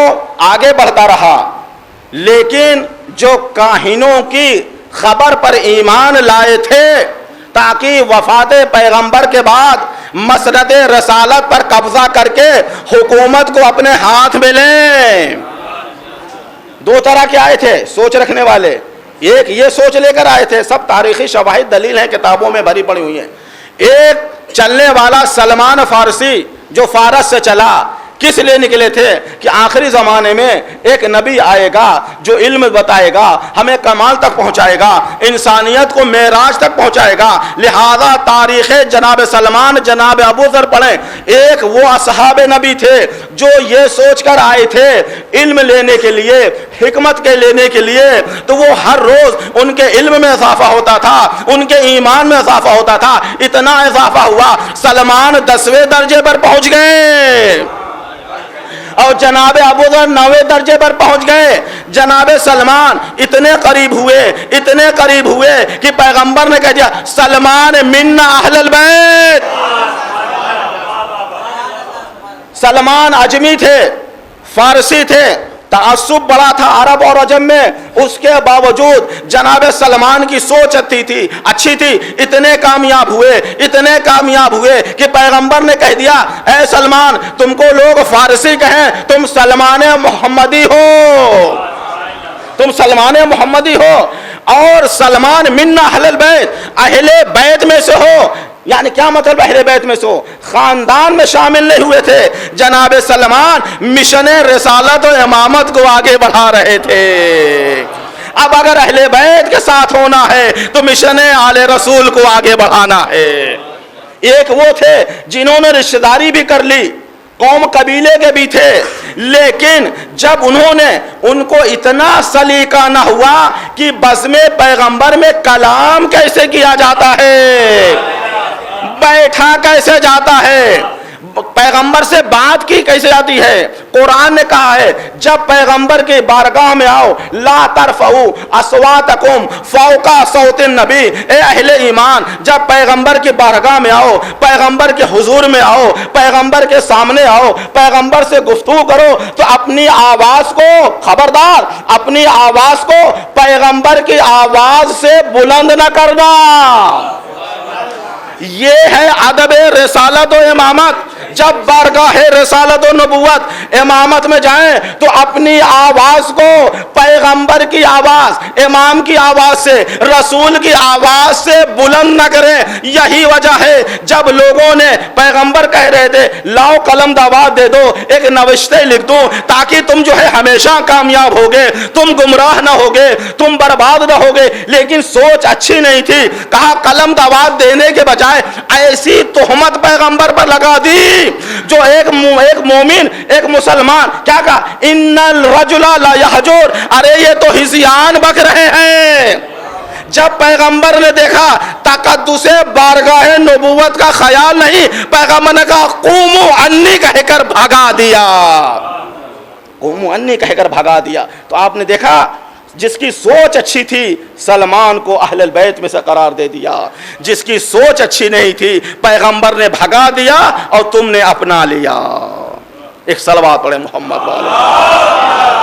आगे बढ़ता रहा। लेकिन जो काहिनों की खबर पर ईमान लाए थे ताकि वफात पैगंबर के बाद मसरद रसालत पर कब्जा करके हुकूमत को अपने हाथ में लें, दो तरह के आए थे सोच रखने वाले। एक ये सोच लेकर आए थे, सब तारीखी शवाहिद दलील हैं, किताबों में भरी पड़ी हुई हैं। एक चलने वाला सलमान फारसी जो फारस से चला, किस लिए निकले थे कि आखिरी ज़माने में एक नबी आएगा जो इल्म बताएगा, हमें कमाल तक पहुंचाएगा, इंसानियत को मेराज तक पहुंचाएगा। लिहाजा तारीख़ जनाब सलमान, जनाब अबू ज़र पढ़ें। एक वो असहाब नबी थे जो ये सोच कर आए थे इल्म लेने के लिए, हिकमत के लेने के लिए, तो वो हर रोज़ उनके इल्म में इजाफा होता था, उनके ईमान में इजाफा होता था। इतना इजाफा हुआ सलमान 10वें दर्जे पर पहुंच गए और जनाब अबू ज़र 9वें दर्जे पर पहुंच गए। जनाब सलमान इतने करीब हुए कि पैगंबर ने कह दिया, सलमान मिन्ना अहलल बैत। सलमान अजमी थे, फारसी थे, तासुब बड़ा था अरब और अजम में, उसके बावजूद जनाब सलमान की सोच अच्छी थी। इतने कामयाब हुए कि पैगंबर ने कह दिया, ऐ सलमान, तुमको लोग फारसी कहें, तुम सलमान मोहम्मदी हो और सलमान मिन्ना अहलल बैत, अहले बैत में से हो। यानी क्या मतलब अहले बैत में से हो? खानदान में शामिल नहीं हुए थे। जनाब सलमान मिशन रिसालत और इमामत को आगे बढ़ा रहे थे। अब अगर अहले बैत के साथ होना है तो मिशन आले रसूल को आगे बढ़ाना है। एक वो थे जिन्होंने रिश्तेदारी भी कर ली, कौम कबीले के भी थे, लेकिन जब उनको इतना सलीका न हुआ कि बज़्म पैगंबर में कलाम कैसे किया जाता है, बैठा कैसे जाता है, पैगंबर से बात की कैसे जाती है। कुरान ने कहा है, जब पैगंबर के बारगाह में आओ, ला तरफऊ अस्वातकुम फौका सौतिन नबी। ए अहले ईमान, जब पैगंबर के बारगाह में आओ, पैगंबर के हुजूर में आओ, पैगंबर के सामने आओ, पैगंबर से गुफ्तगू करो तो अपनी आवाज को, खबरदार, अपनी आवाज को पैगंबर की आवाज से बुलंद न करना। ये है अदब रिसालत और इमामत। जब बारगाह रिसालत और नबुवत, इमामत में जाएं तो अपनी आवाज को पैगंबर की आवाज, इमाम की आवाज से, रसूल की आवाज से बुलंद न करें। यही वजह है जब लोगों ने, पैगंबर कह रहे थे, लाओ कलम दावात दे दो, एक नविश्ते लिख दो ताकि तुम जो है हमेशा कामयाब होगे, तुम गुमराह ना होगे, तुम बर्बाद ना होगे। लेकिन सोच अच्छी नहीं थी। कहा कलम दावात देने के बजाय ऐसी तोहमत पैगंबर पर लगा दी जो एक मोमिन, एक मुसलमान, क्या कहा, इन्नल रजुला ला यहजुर, अरे ये तो हिज़ियान बक रहे हैं। जब पैगंबर ने देखा तकद्दुसे बारगाह नबुवत का ख्याल नहीं, पैगंबर ने कहा कुमु अन्नी कहकर भगा दिया, कुमु अन्नी कहकर भगा दिया। तो आपने देखा जिसकी सोच अच्छी थी सलमान को अहलल बैत में से करार दे दिया, जिसकी सोच अच्छी नहीं थी पैगंबर ने भगा दिया और तुमने अपना लिया। एक सलवात पढ़े मोहम्मद वाले।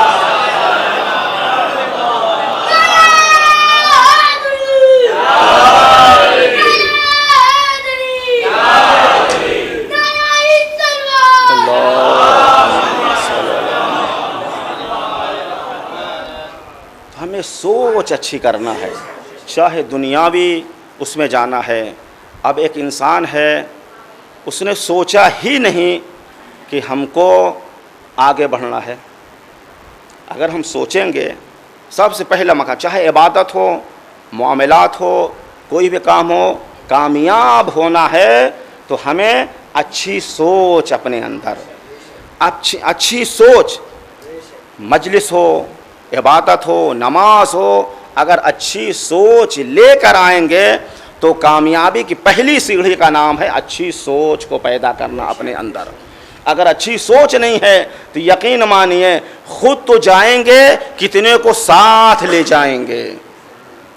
हमें सोच अच्छी करना है, चाहे दुनियावी उसमें जाना है। अब एक इंसान है, उसने सोचा ही नहीं कि हमको आगे बढ़ना है, अगर हम सोचेंगे सबसे पहला मकाम, चाहे इबादत हो, मामलात हो, कोई भी काम हो, कामयाब होना है तो हमें अच्छी सोच अपने अंदर, अच्छी सोच, मजलिस हो, इबादत हो, नमाज हो, अगर अच्छी सोच लेकर आएंगे तो कामयाबी की पहली सीढ़ी का नाम है अच्छी सोच को पैदा करना अपने अंदर। अगर अच्छी सोच नहीं है तो यकीन मानिए खुद तो जाएंगे, कितने को साथ ले जाएंगे,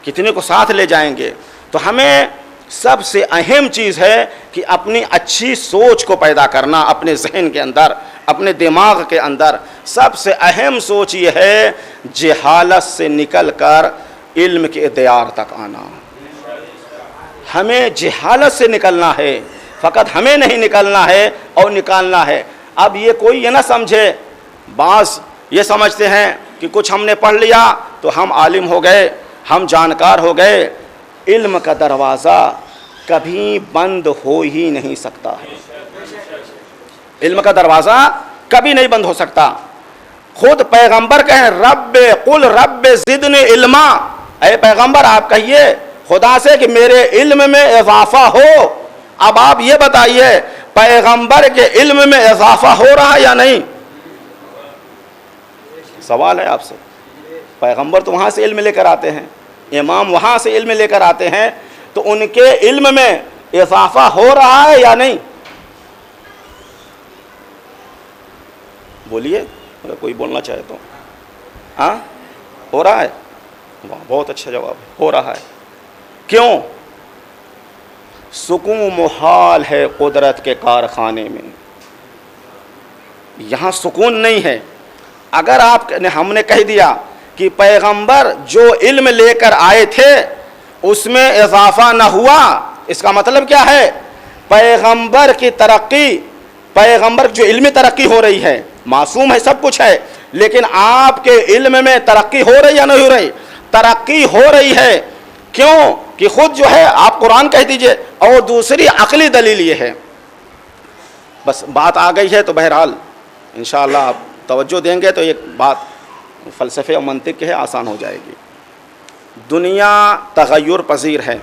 कितने को साथ ले जाएंगे। तो हमें सबसे अहम चीज़ है कि अपनी अच्छी सोच को पैदा करना अपने जहन के अंदर, अपने दिमाग के अंदर। सबसे अहम सोच ये है जहालत से निकल कर इल्म के दयार तक आना। हमें जहालत से निकलना है, फ़कत हमें नहीं निकलना है और निकालना है। अब ये कोई ये ना समझे, बास ये समझते हैं कि कुछ हमने पढ़ लिया तो हम आलिम हो गए, हम जानकार हो गए। इल्म का दरवाज़ा कभी बंद हो ही नहीं सकता है। इल्म का दरवाज़ा कभी नहीं बंद हो सकता। खुद पैगंबर कहें रब्बे कुल रब्बे ज़िदनी इल्मा, ऐ पैगंबर आप कहिए खुदा से कि मेरे इल्म में इजाफा हो। अब आप ये बताइए पैगंबर के इल्म में इजाफा हो रहा है या नहीं? सवाल है आपसे। पैगंबर तो वहाँ से इल्म लेकर आते हैं, इमाम वहाँ से इल्म लेकर आते हैं, तो उनके इल्म में इजाफा हो रहा है या नहीं? बोलिए अगर कोई बोलना चाहे तो। हाँ, हो रहा है? वाह, बहुत अच्छा जवाब है, हो रहा है। क्यों? सुकून मुहाल है कुदरत के कारखाने में, यहाँ सुकून नहीं है। अगर हमने कह दिया कि पैगंबर जो इल्म लेकर आए थे उसमें इजाफा न हुआ, इसका मतलब क्या है? पैगंबर की तरक्की, पैगंबर जो इल्मी तरक्की हो रही है, मासूम है, सब कुछ है, लेकिन आपके इल्म में तरक्की हो रही या नहीं हो रही? तरक्की हो रही है। क्यों? कि खुद जो है आप कुरान कह दीजिए, और दूसरी अकली दलील ये है। बस बात आ गई है तो बहरहाल इंशाअल्लाह आप तवज्जो देंगे तो एक बात फ़लसफ़े और मंतिक की है, आसान हो जाएगी। दुनिया तग़य्युर पज़ीर है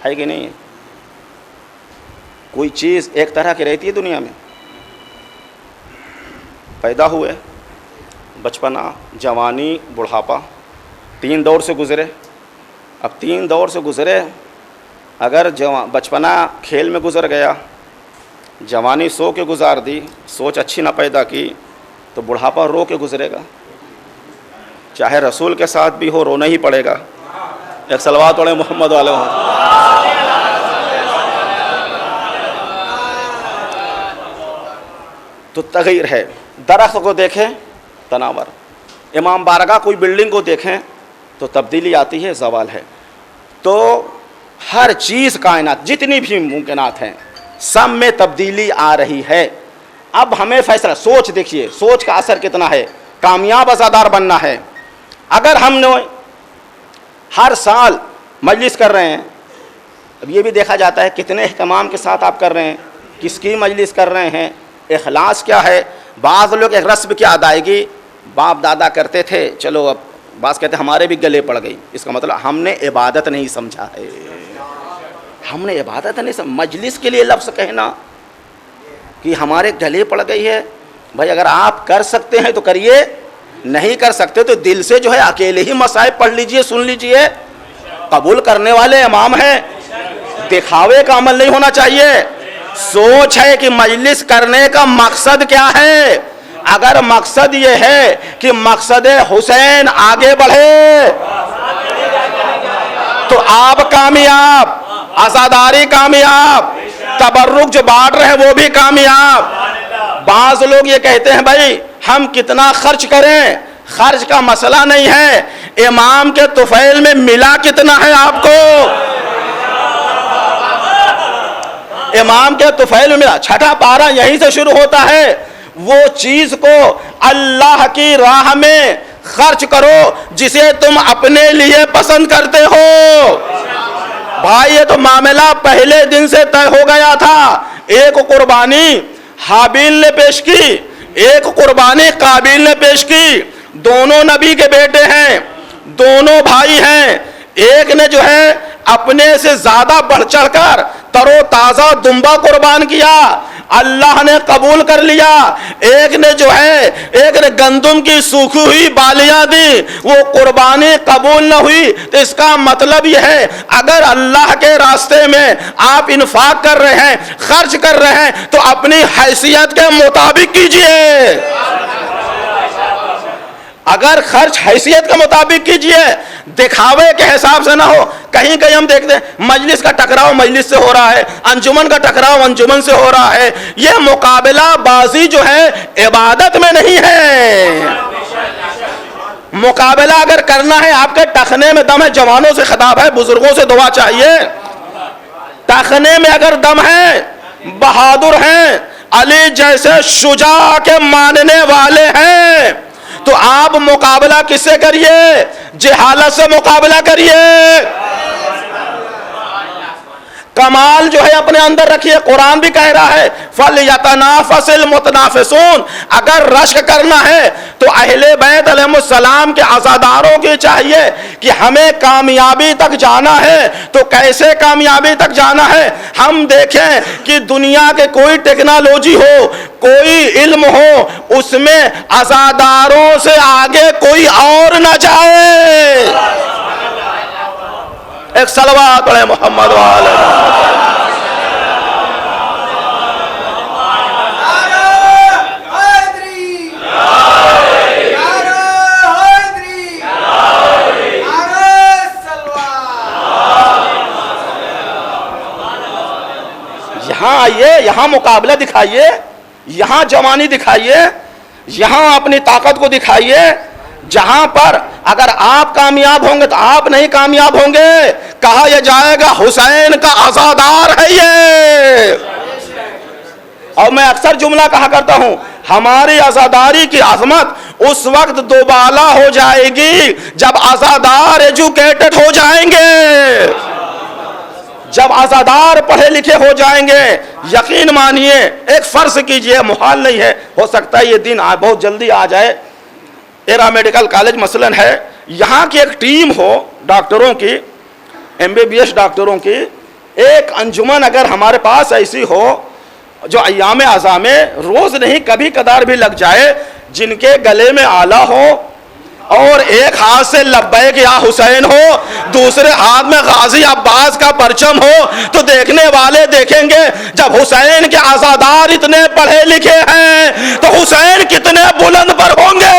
कि नहीं? कोई चीज़ एक तरह की रहती है दुनिया में। पैदा हुए, बचपना, जवानी, बुढ़ापा, 3 दौर से गुज़रे। अब 3 दौर से गुज़रे, अगर बचपना खेल में गुज़र गया, जवानी सो के गुजार दी, सोच अच्छी ना पैदा की, तो बुढ़ापा रो के गुज़रेगा। चाहे रसूल के साथ भी हो, रोना ही पड़ेगा। एक सलवात पढ़े मोहम्मद वाले हो। तो तग़य्युर है। दरख्त को देखें तनावर, इमाम बारगाह कोई बिल्डिंग को देखें तो तब्दीली आती है, ज़वाल है। तो हर चीज़ कायनात जितनी भी मुमकिनात हैं सब में तब्दीली आ रही है। अब हमें फैसला, सोच देखिए, सोच का असर कितना है। कामयाब अज़ादार बनना है। अगर हमने हर साल मजलिस कर रहे हैं, अब ये भी देखा जाता है कितने अहतमाम के साथ आप कर रहे हैं, किसकी मजलिस कर रहे हैं, इखलास क्या है। बाज़ लोग एक रस्म की अदायगी बाप दादा करते थे, चलो अब बास कहते हमारे भी गले पड़ गई। इसका मतलब हमने इबादत नहीं समझा है, हमने इबादत नहीं समझा। मजलिस के लिए लफ्ज़ कहना कि हमारे गले पड़ गई है, भाई अगर आप कर सकते हैं तो करिए, नहीं कर सकते तो दिल से जो है अकेले ही मसाइब पढ़ लीजिए, सुन लीजिए। कबूल करने वाले इमाम हैं, दिखावे का अमल नहीं होना चाहिए। सोच है कि मजलिस करने का मकसद क्या है। अगर मकसद ये है कि मकसद हुसैन आगे बढ़े तो आप कामयाब, आज़ादारी कामयाब, तबर्रुक जो बांट रहे हैं वो भी कामयाब। बाज़ लोग ये कहते हैं भाई हम कितना खर्च करें, खर्च का मसला नहीं है, इमाम के तुफैल में मिला कितना है आपको। इमाम के तुफैल में मिला, छठा पारा यहीं से शुरू होता है। वो चीज को अल्लाह की राह में खर्च करो जिसे तुम अपने लिए पसंद करते हो। भाई ये तो मामला पहले दिन से तय हो गया था। एक कुर्बानी हाबिल ने पेश की, एक कुर्बानी काबिल ने पेश की, दोनों नबी के बेटे हैं, दोनों भाई हैं। एक ने जो है अपने से ज्यादा बढ़ चढ़कर तरो ताजा दुम्बा कुर्बान किया, अल्लाह ने कबूल कर लिया। एक ने जो है, एक ने गंदुम की सूखी हुई बालियां दी, वो कुर्बानी कबूल न हुई। तो इसका मतलब यह है, अगर अल्लाह के रास्ते में आप इन्फाक कर रहे हैं, खर्च कर रहे हैं, तो अपनी हैसियत के मुताबिक कीजिए। अगर खर्च हैसियत के मुताबिक कीजिए, दिखावे के हिसाब से ना हो। कहीं कहीं हम देखते हैं मजलिस का टकराव मजलिस से हो रहा है, अंजुमन का टकराव अंजुमन से हो रहा है। यह मुकाबला बाजी जो है इबादत में नहीं है। मुकाबला अगर करना है, आपके टखने में दम है, जवानों से खिताब है, बुजुर्गों से दुआ चाहिए। टखने में अगर दम है, बहादुर हैं, अली जैसे शुजा के मानने वाले हैं, तो आप मुकाबला किससे करिए? जहालत से मुकाबला करिए। कमाल जो है अपने अंदर रखिए। कुरान भी कह रहा है फल यतनाफसिल मुतनाफिसून। अगर रश्क करना है तो अहले बैत अलैहिस्सलाम के अज़ादारों की चाहिए कि हमें कामयाबी तक जाना है। तो कैसे कामयाबी तक जाना है? हम देखें कि दुनिया के कोई टेक्नोलॉजी हो, कोई इल्म हो, उसमें अज़ादारों से आगे कोई और न जाए। एक सलवात पढ़े मोहम्मद वाले। यहाँ आइए, यहाँ मुकाबला दिखाइए, यहाँ जवानी दिखाइए, यहाँ अपनी ताकत को दिखाइए। जहां पर अगर आप कामयाब होंगे तो आप नहीं कामयाब होंगे। कहा यह जाएगा हुसैन का अज़ादार है ये। और मैं अक्सर जुमला कहा करता हूं, हमारी अज़ादारी की अजमत उस वक्त दोबाला हो जाएगी जब अज़ादार एजुकेटेड हो जाएंगे, जब आज़ादार पढ़े लिखे हो जाएंगे। यकीन मानिए, एक फर्ज कीजिए, मुहाल नहीं है, हो सकता है ये दिन बहुत जल्दी आ जाए। एरा मेडिकल कॉलेज मसलन है, यहाँ की एक टीम हो डॉक्टरों की, MBBS डॉक्टरों की, एक अंजुमन अगर हमारे पास ऐसी हो जो अय्याम आज़ा में रोज़ नहीं कभी कदार भी लग जाए, जिनके गले में आला हो और एक हाथ से लब्बैक या हुसैन हो, दूसरे हाथ में गाजी अब्बास का परचम हो, तो देखने वाले देखेंगे जब हुसैन के आज़ादार इतने पढ़े लिखे हैं तो हुसैन कितने बुलंद पर होंगे।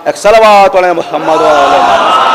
एक सलवात पढ़े मोहम्मद वाले।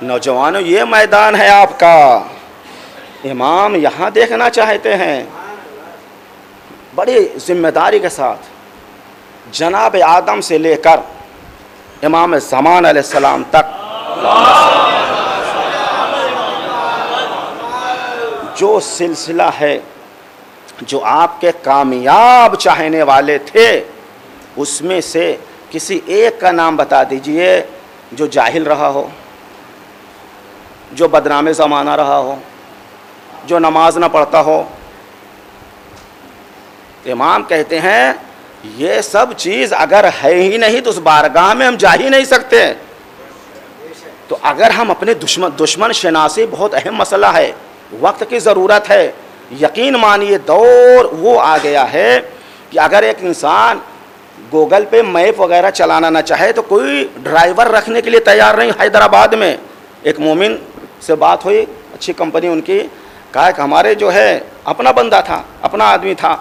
नौजवानों, ये मैदान है आपका। इमाम यहाँ देखना चाहते हैं। बड़ी जिम्मेदारी के साथ जनाब आदम से लेकर इमाम ज़मान अलैहिस्सलाम तक जो सिलसिला है, जो आपके कामयाब चाहने वाले थे, उसमें से किसी एक का नाम बता दीजिए जो जाहिल रहा हो, जो बदनामे ज़माना रहा हो, जो नमाज ना पढ़ता हो। इमाम कहते हैं ये सब चीज़ अगर है ही नहीं तो उस बारगाह में हम जा ही नहीं सकते। तो अगर हम अपने दुश्मन शनासी बहुत अहम मसला है, वक्त की ज़रूरत है। यकीन मानिए दौर वो आ गया है कि अगर एक इंसान गूगल पे मैप वगैरह चलाना ना चाहे तो कोई ड्राइवर रखने के लिए तैयार नहीं। हैदराबाद में एक मोमिन से बात हुई, अच्छी कंपनी उनकी, कहा कि हमारे जो है अपना बंदा था, अपना आदमी था,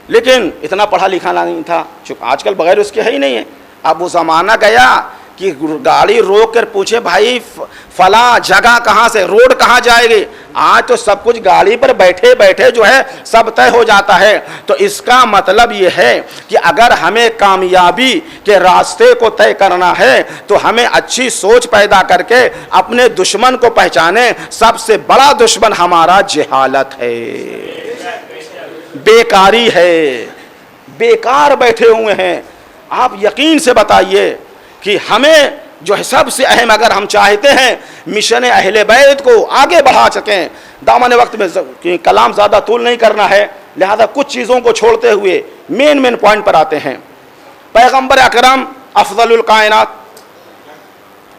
लेकिन इतना पढ़ा लिखा नहीं था, चूँकि आजकल बगैर उसके है ही नहीं है। अब वो ज़माना गया कि गाड़ी रोक कर पूछे भाई फला जगह कहाँ से, रोड कहाँ जाएगी। आज तो सब कुछ गाड़ी पर बैठे बैठे जो है सब तय हो जाता है। तो इसका मतलब ये है कि अगर हमें कामयाबी के रास्ते को तय करना है तो हमें अच्छी सोच पैदा करके अपने दुश्मन को पहचाने। सबसे बड़ा दुश्मन हमारा जहालत है, बेकारी है, बेकार बैठे हुए हैं। आप यकीन से बताइए कि हमें जो है सबसे अहम, अगर हम चाहते हैं मिशन अहले बैत को आगे बढ़ा सकें, दामन वक्त में कलाम ज़्यादा तूल नहीं करना है, लिहाजा कुछ चीज़ों को छोड़ते हुए मेन पॉइंट पर आते हैं। पैगंबर अकरम अफजलुल कायनात,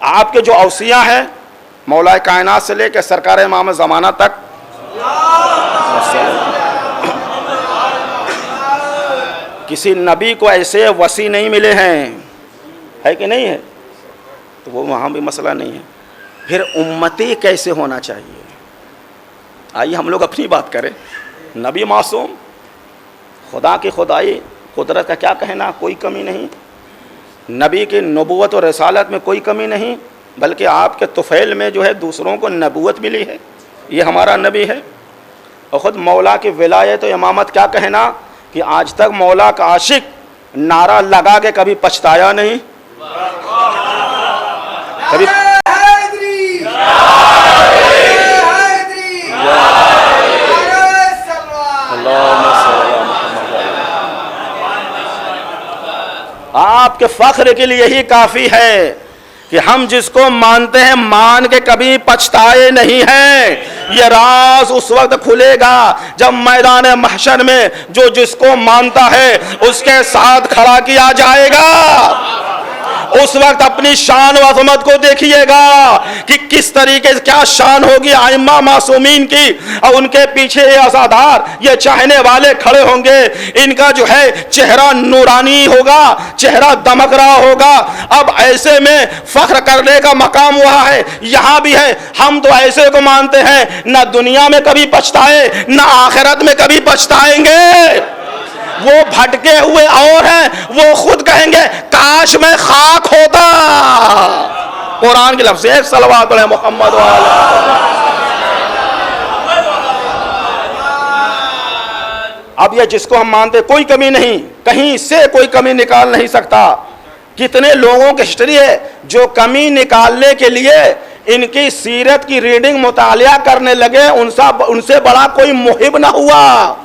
आपके जो औसिया हैं मौलाए कायनात से लेकर सरकार इमाम ज़माना तक, किसी नबी को ऐसे वसी नहीं मिले हैं, है कि नहीं है? तो वो वहाँ भी मसला नहीं है। फिर उम्मती कैसे होना चाहिए? आइए हम लोग अपनी बात करें। नबी मासूम, खुदा की खुदाई कुदरत का क्या कहना, कोई कमी नहीं। नबी की नबूवत और रसालत में कोई कमी नहीं, बल्कि आपके तुफैल में जो है दूसरों को नबूवत मिली है। ये हमारा नबी है। और ख़ुद मौला की विलायत और इमामत क्या कहना कि आज तक मौला का आशिक नारा लगा के कभी पछताया नहीं, कभी आपके फख्र के लिए यही काफी है कि हम जिसको मानते हैं मान के कभी पछताए नहीं हैं। ये राज उस वक्त खुलेगा जब मैदान महशर में जो जिसको मानता है उसके साथ खड़ा किया जाएगा। उस वक्त अपनी शान व अज़मत को देखिएगा कि किस तरीके से क्या शान होगी आइम्मा मासूमीन की, और उनके पीछे ये अज़ादार, ये चाहने वाले खड़े होंगे। इनका जो है चेहरा नूरानी होगा, चेहरा दमक रहा होगा। अब ऐसे में फख्र करने का मकाम वहाँ है, यहाँ भी है। हम तो ऐसे को मानते हैं ना दुनिया में कभी पछताए ना आखिरत में कभी पछताएंगे। वो भटके हुए और हैं, वो खुद कहेंगे काश मैं खाक होता। कुरान के लफ्ज़, एक सलवात पढ़े मोहम्मद वाला। अब ये जिसको हम मानते कोई कमी नहीं, कहीं से कोई कमी निकाल नहीं सकता। कितने लोगों की हिस्ट्री है जो कमी निकालने के लिए इनकी सीरत की रीडिंग मुतालिया करने लगे, उनसे बड़ा कोई मुहिब ना हुआ।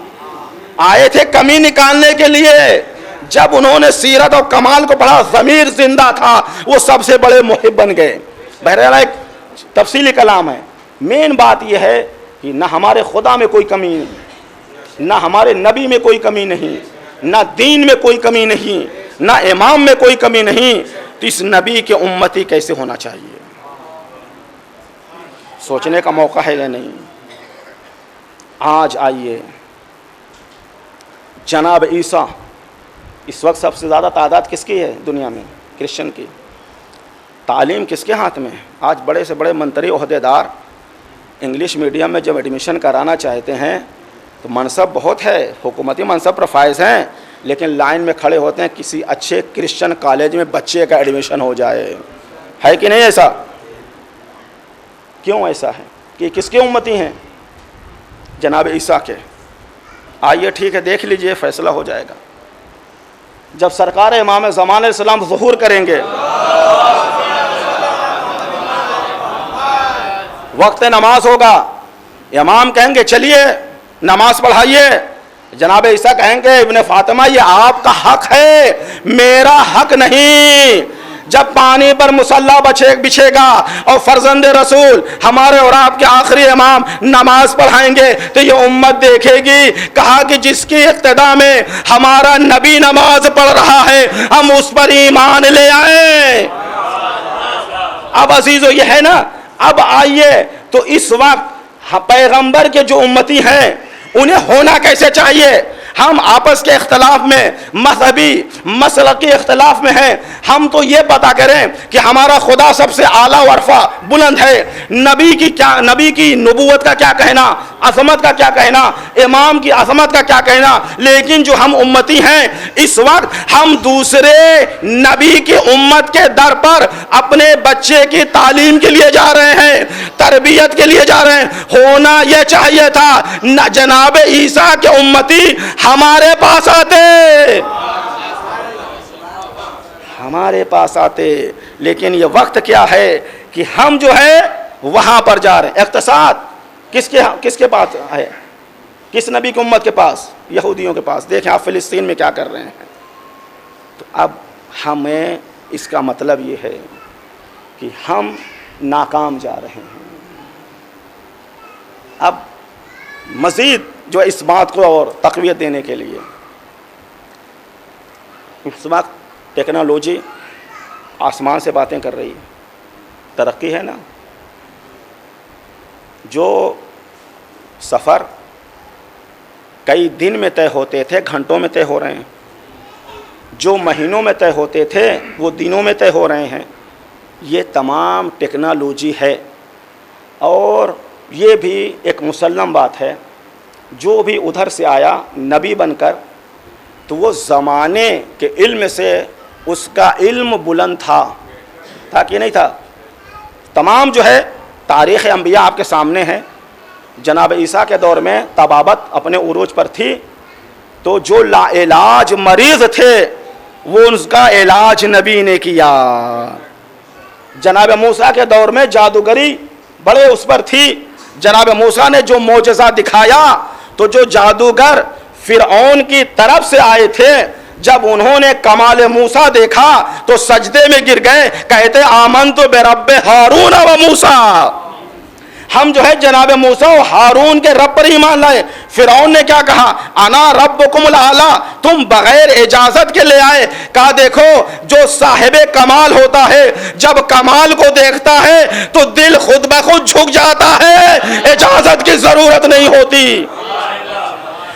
आए थे कमी निकालने के लिए, जब उन्होंने सीरत और कमाल को पढ़ा, ज़मीर जिंदा था, वो सबसे बड़े मुहिब बन गए। बहरहाल एक तफसीली कलाम है। मेन बात यह है कि ना हमारे खुदा में कोई कमी नहीं, ना हमारे नबी में कोई कमी नहीं, ना दीन में कोई कमी नहीं, ना इमाम में कोई कमी नहीं। तो इस नबी के उम्मती कैसे होना चाहिए, सोचने का मौका है या नहीं? आज आइए, जनाब ईसा, इस वक्त सबसे ज़्यादा तादाद किसकी है दुनिया में? क्रिश्चियन की। तालीम किसके हाथ में? आज बड़े से बड़े मंत्री ओहदेदार इंग्लिश मीडियम में जब एडमिशन कराना चाहते हैं तो मनसब बहुत है, हुकूमती मनसब पर फायज हैं, लेकिन लाइन में खड़े होते हैं किसी अच्छे क्रिश्चियन कॉलेज में बच्चे का एडमिशन हो जाए। है कि नहीं ऐसा? क्यों ऐसा है? कि किसके उम्मती हैं? जनाब ईसा के। आइए ठीक है, देख लीजिए, फैसला हो जाएगा जब सरकार इमाम ज़मान अलैहिस्सलाम ज़ुहूर करेंगे। वक्त नमाज होगा, इमाम कहेंगे चलिए नमाज पढ़ाइए। जनाब ईसा कहेंगे इब्ने फातिमा ये आपका हक है, मेरा हक नहीं। जब पानी पर मुसल्ला बिछेगा और फर्जंद रसूल हमारे और आपके आखिरी इमाम नमाज पढ़ाएंगे तो ये उम्मत देखेगी, कहा कि जिसकी इक्तिदा में हमारा नबी नमाज पढ़ रहा है हम उस पर ईमान ले आए। अब अजीजों ये है ना। अब आइए, तो इस वक्त पैगंबर के जो उम्मती हैं उन्हें होना कैसे चाहिए? हम आपस के इख्तलाफ में, मजहबी मसलकी इख्तलाफ में हैं। हम तो ये पता करें कि हमारा खुदा सबसे आला वरफा बुलंद है, नबी की नबूवत का क्या कहना, अजमत का क्या कहना, इमाम की अजमत का क्या कहना, लेकिन जो हम उम्मती हैं इस वक्त हम दूसरे नबी की उम्मत के दर पर अपने बच्चे की तालीम के लिए जा रहे हैं, तरबियत के लिए जा रहे हैं। होना यह चाहिए था न जनाब ईसा के उम्मती हमारे पास आते, हमारे पास आते, लेकिन ये वक्त क्या है कि हम जो है वहां पर जा रहे हैं। इख्तिसाद किसके पास है, किस नबी की उम्मत के पास, यहूदियों के पास। देखें आप फिलिस्तीन में क्या कर रहे हैं। तो अब हमें इसका मतलब ये है कि हम नाकाम जा रहे हैं। अब मज़ीद जो इस बात को और तक़वियत देने के लिए, इस वक्त टेक्नोलॉजी आसमान से बातें कर रही है, तरक्की है ना। जो सफ़र कई दिन में तय होते थे घंटों में तय हो रहे हैं, जो महीनों में तय होते थे वो दिनों में तय हो रहे हैं। ये तमाम टेक्नोलॉजी है और ये भी एक मुसल्लम बात है। जो भी उधर से आया नबी बनकर तो वो ज़माने के इल्म से उसका इल्म बुलंद था कि नहीं था। तमाम जो है तारीख़ अंबिया आपके सामने है। जनाब ईसा के दौर में तबाबत अपने उरूज पर थी, तो जो लाइलाज मरीज़ थे वो उसका इलाज नबी ने किया। जनाब मूसा के दौर में जादूगरी बड़े उस पर थी। जनाब मूसा ने जो मोजज़ा दिखाया तो जो जादूगर फिरऔन की तरफ से आए थे, जब उन्होंने कमाल मूसा देखा तो सजदे में गिर गए, कहते आमनतु बिरब्बि हारून व मूसा। हम जो है जनाब मूसा और हारून के रब पर ईमान लाए। फिरौन ने क्या कहा, अना रब्बुकुमुल आला, तुम बगैर इजाजत के ले आए। कहा देखो जो साहिबे कमाल होता है जब कमाल को देखता है तो दिल खुद ब खुद झुक जाता है, इजाजत की जरूरत नहीं होती।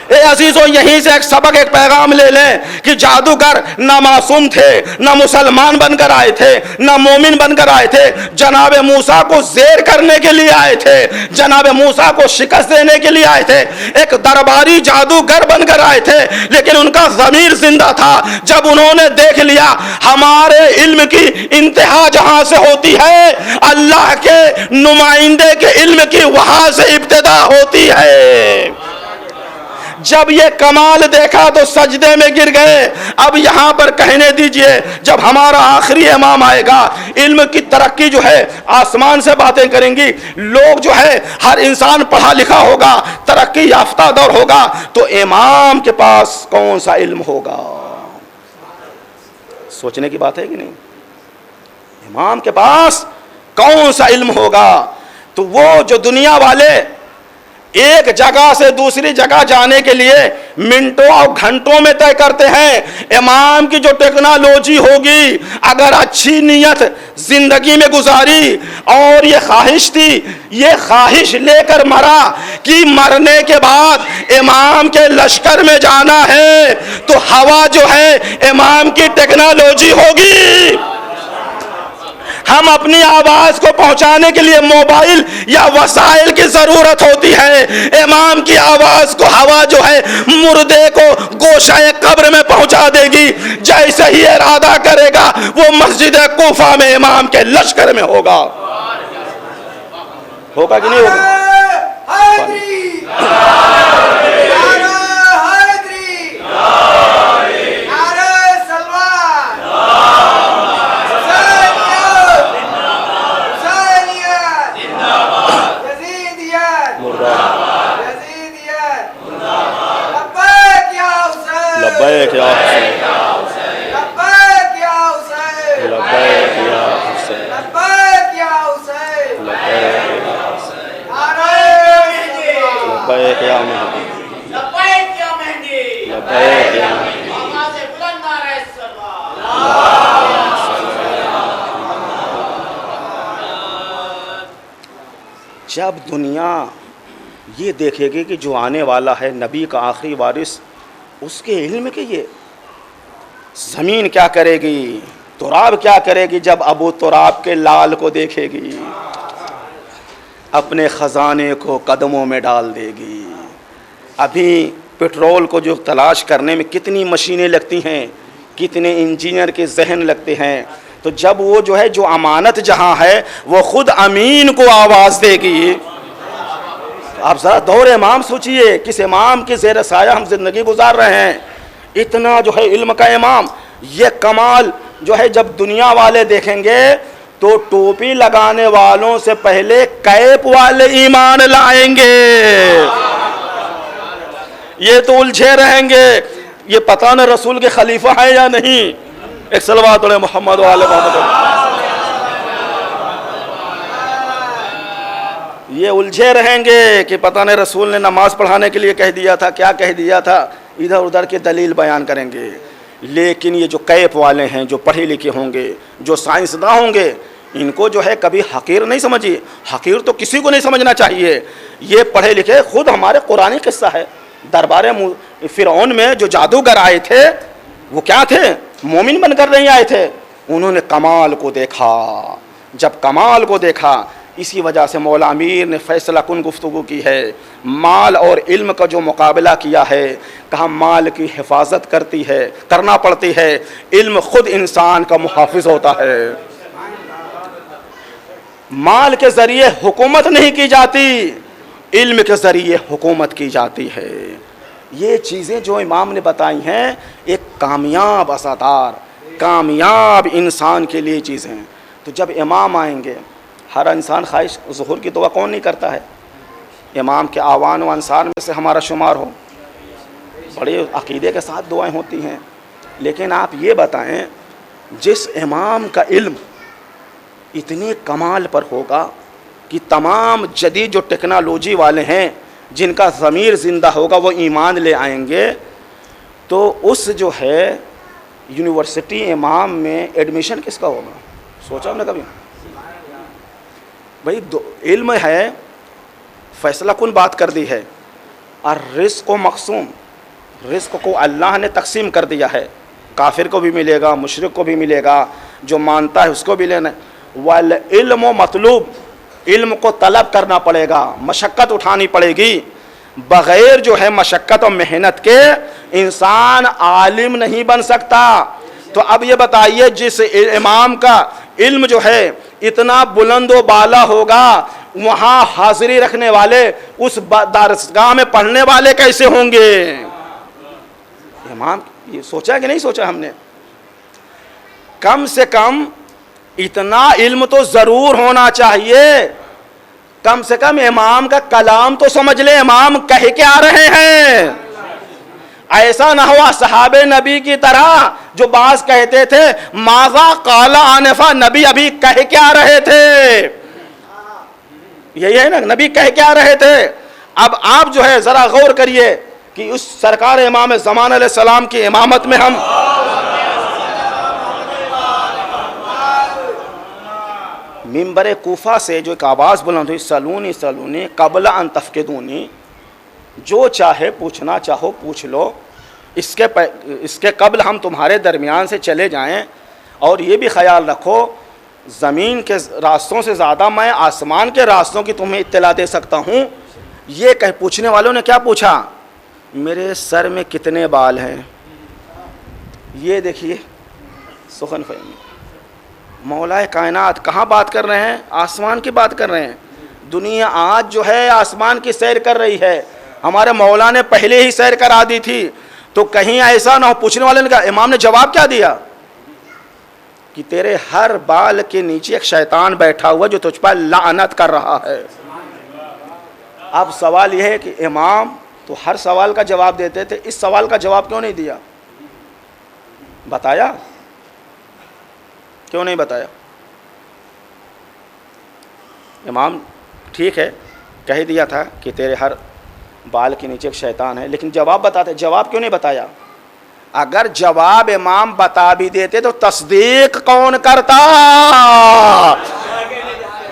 ए अजीजों, यहीं से एक सबक, एक पैगाम ले लें कि जादूगर ना मासूम थे, ना मुसलमान बनकर आए थे, ना मोमिन बनकर आए थे। जनाब मूसा को ज़ेर करने के लिए आए थे, जनाब मूसा को शिकस्त देने के लिए आए थे। एक दरबारी जादूगर बनकर आए थे, लेकिन उनका ज़मीर जिंदा था। जब उन्होंने देख लिया हमारे इल्म की इंतहा जहां से होती है, अल्लाह के नुमाइंदे के इल्म की वहां से इब्तिदा होती है। जब ये कमाल देखा तो सजदे में गिर गए। अब यहाँ पर कहने दीजिए, जब हमारा आखिरी इमाम आएगा, इल्म की तरक्की जो है आसमान से बातें करेंगी, लोग जो है हर इंसान पढ़ा लिखा होगा, तरक्की याफ्ता दौर होगा, तो इमाम के पास कौन सा इल्म होगा? सोचने की बात है कि नहीं? इमाम के पास कौन सा इल्म होगा? तो वो जो दुनिया वाले एक जगह से दूसरी जगह जाने के लिए मिनटों और घंटों में तय करते हैं, इमाम की जो टेक्नोलॉजी होगी, अगर अच्छी नीयत जिंदगी में गुजारी और ये ख्वाहिश थी, ये ख्वाहिश लेकर मरा कि मरने के बाद इमाम के लश्कर में जाना है, तो हवा जो है इमाम की टेक्नोलॉजी होगी। हम अपनी आवाज को पहुंचाने के लिए मोबाइल या वसाइल की जरूरत होती है। इमाम की आवाज को हवा जो है मुर्दे को गोशाए कब्र में पहुंचा देगी। जैसे ही इरादा करेगा वो मस्जिद कूफा में इमाम के लश्कर में होगा। होगा कि नहीं होगा? लब्बैक या हुसैन, लब्बैक या हुसैन, लब्बैक या हुसैन, लब्बैक या हुसैन, लब्बैक या मेहदी, लब्बैक या मेहदी, लब्बैक या मेहदी। आवाज़ बुलंद नारे सल्लल्लाहु। जब दुनिया ये देखेगी कि जो आने वाला है नबी का आखिरी वारिस, उसके इल्म के ये ज़मीन क्या करेगी, तुराब क्या करेगी जब अबू तुराब के लाल को देखेगी। अपने ख़जाने को कदमों में डाल देगी। अभी पेट्रोल को जो तलाश करने में कितनी मशीनें लगती हैं, कितने इंजीनियर के जहन लगते हैं, तो जब वो जो है, जो अमानत जहाँ है, वो खुद अमीन को आवाज़ देगी। आप ज़रा दौर इमाम सोचिए, किस इमाम के ज़ेर साया हम ज़िंदगी गुजार रहे हैं। इतना जो है इल्म का इमाम, ये कमाल जो है जब दुनिया वाले देखेंगे तो टोपी लगाने वालों से पहले कैप वाले ईमान लाएंगे। ये तो उलझे रहेंगे, ये पता न रसूल के खलीफा है या नहीं। एक सलवात पढ़े मोहम्मद वाले मोहम्मद। ये उलझे रहेंगे कि पता नहीं रसूल ने नमाज पढ़ाने के लिए कह दिया था, क्या कह दिया था, इधर उधर के दलील बयान करेंगे। लेकिन ये जो कैप वाले हैं, जो पढ़े लिखे होंगे, जो साइंसदान होंगे, इनको जो है कभी हकीर नहीं समझिए। हकीर तो किसी को नहीं समझना चाहिए। ये पढ़े लिखे, खुद हमारे कुरानी किस्सा है, दरबार फिरौन में जो जादूगर आए थे, वो क्या थे, मोमिन बनकर नहीं आए थे। उन्होंने कमाल को देखा। जब कमाल को देखा, इसी वजह से मौला अमीर ने फैसला कुन गुफ्तगू की है। माल और इल्म का जो मुकाबला किया है, कहा माल की हिफाजत करना पड़ती है, इल्म खुद इंसान का मुहाफिज होता है। माल के ज़रिए हुकूमत नहीं की जाती, इल्म के ज़रिए हुकूमत की जाती है। ये चीज़ें जो इमाम ने बताई हैं, एक कामयाब असादार, कामयाब इंसान के लिए चीज़ें हैं। तो जब इमाम आएंगे, हर इंसान ख्वाहिश ज़ुहूर की दुआ कौन नहीं करता है। इमाम के आवान व अंसार में से हमारा शुमार हो, बड़े अकीदे के साथ दुआएं होती हैं। लेकिन आप ये बताएं, जिस इमाम का इल्म इतने कमाल पर होगा कि तमाम जदीद जो टेक्नोलॉजी वाले हैं, जिनका ज़मीर ज़िंदा होगा, वो ईमान ले आएंगे, तो उस जो है यूनिवर्सिटी इमाम में एडमिशन किसका होगा? सोचा हमने कभी? भाई इल्म है, फैसला कुन बात कर दी है। और रिस्क को मकसूम, रिस्क को अल्लाह ने तकसीम कर दिया है। काफिर को भी मिलेगा, मुशरिक को भी मिलेगा, जो मानता है उसको भी लेना। वल इल्म मतलूब, इल्म को तलब करना पड़ेगा, मशक्क़त उठानी पड़ेगी। बग़ैर जो है मशक्क़त और मेहनत के इंसान आलिम नहीं बन सकता। तो अब ये बताइए, जिस इमाम का इल्म जो है इतना बुलंद व बाला होगा, वहाँ हाजिरी रखने वाले, उस दरसगाह में पढ़ने वाले कैसे होंगे? इमाम ये सोचा कि नहीं सोचा हमने? कम से कम इतना इल्म तो ज़रूर होना चाहिए। कम से कम इमाम का कलाम तो समझ ले, इमाम कह के आ रहे हैं। ऐसा ना हुआ सहाबे नबी की तरह जो बास कहते थे माज़ा काला आनफा, नबी अभी कह के आ रहे थे। यही है ना, नबी कह के आ रहे थे। अब आप जो है ज़रा गौर करिए कि उस सरकार इमाम ज़मान अलैहिस्सलाम की इमामत में हम मिंबर कूफा से जो एक आवाज़ बुलंद हुई, सलूनी सलूनी कबला अन तफ़क़िदूनी, जो चाहे पूछना चाहो पूछ लो, इसके कबल हम तुम्हारे दरमियान से चले जाएं। और ये भी ख्याल रखो, ज़मीन के रास्तों से ज़्यादा मैं आसमान के रास्तों की तुम्हें इत्तला दे सकता हूँ। ये कह पूछने वालों ने क्या पूछा? मेरे सर में कितने बाल हैं? ये देखिए सुखन फहमी, मौलाए कायनात कहाँ बात कर रहे हैं? आसमान की बात कर रहे हैं। दुनिया आज जो है आसमान की सैर कर रही है। हमारे मौला ने पहले ही सैर करा दी थी। तो कहीं ऐसा ना हो, पूछने वाले ने कहा, इमाम ने जवाब क्या दिया कि तेरे हर बाल के नीचे एक शैतान बैठा हुआ जो तुझ पर लानत कर रहा है। अब सवाल यह है कि इमाम तो हर सवाल का जवाब देते थे, इस सवाल का जवाब क्यों नहीं दिया? बताया क्यों नहीं बताया? इमाम ठीक है कह दिया था कि तेरे हर बाल के नीचे एक शैतान है, लेकिन जवाब बताते, जवाब क्यों नहीं बताया? अगर जवाब इमाम बता भी देते तो तस्दीक कौन करता?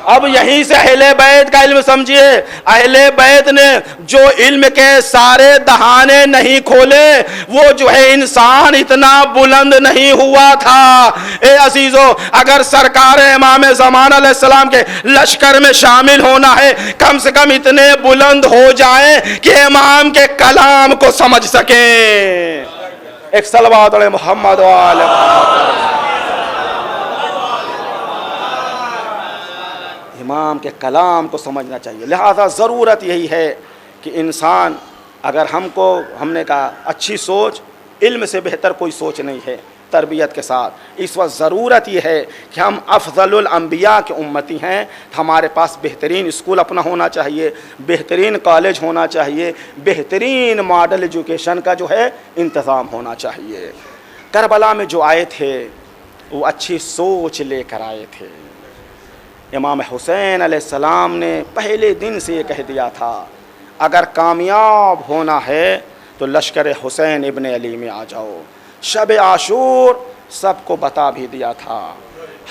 अब यहीं से अहले बैत का इल्म समझिए। अहले बैत ने जो इल्म के सारे दहाने नहीं खोले, वो जो है इंसान इतना बुलंद नहीं हुआ था। ए अजीजों, अगर सरकार इमाम ज़मान अलैहिस्सलाम के लश्कर में शामिल होना है, कम से कम इतने बुलंद हो जाए कि इमाम के कलाम को समझ सके। एक सलवात अलैहि मोहम्मद व आले मोहम्मद। इमाम के कलाम को समझना चाहिए। लिहाजा ज़रूरत यही है कि इंसान, अगर हमने कहा अच्छी सोच, इल्म से बेहतर कोई सोच नहीं है तरबियत के साथ। इस वक्त ज़रूरत यह है कि हम अफ़ज़लुल अंबिया के उम्मती हैं, हमारे पास बेहतरीन स्कूल अपना होना चाहिए, बेहतरीन कॉलेज होना चाहिए, बेहतरीन मॉडल एजुकेशन का जो है इंतज़ाम होना चाहिए। करबला में जो आए थे वो अच्छी सोच लेकर आए थे। इमाम हुसैन अलैहिस्सलाम ने पहले दिन से ये कह दिया था, अगर कामयाब होना है तो लश्कर हुसैन इब्न अली में आ जाओ। शब आशूर सबको बता भी दिया था।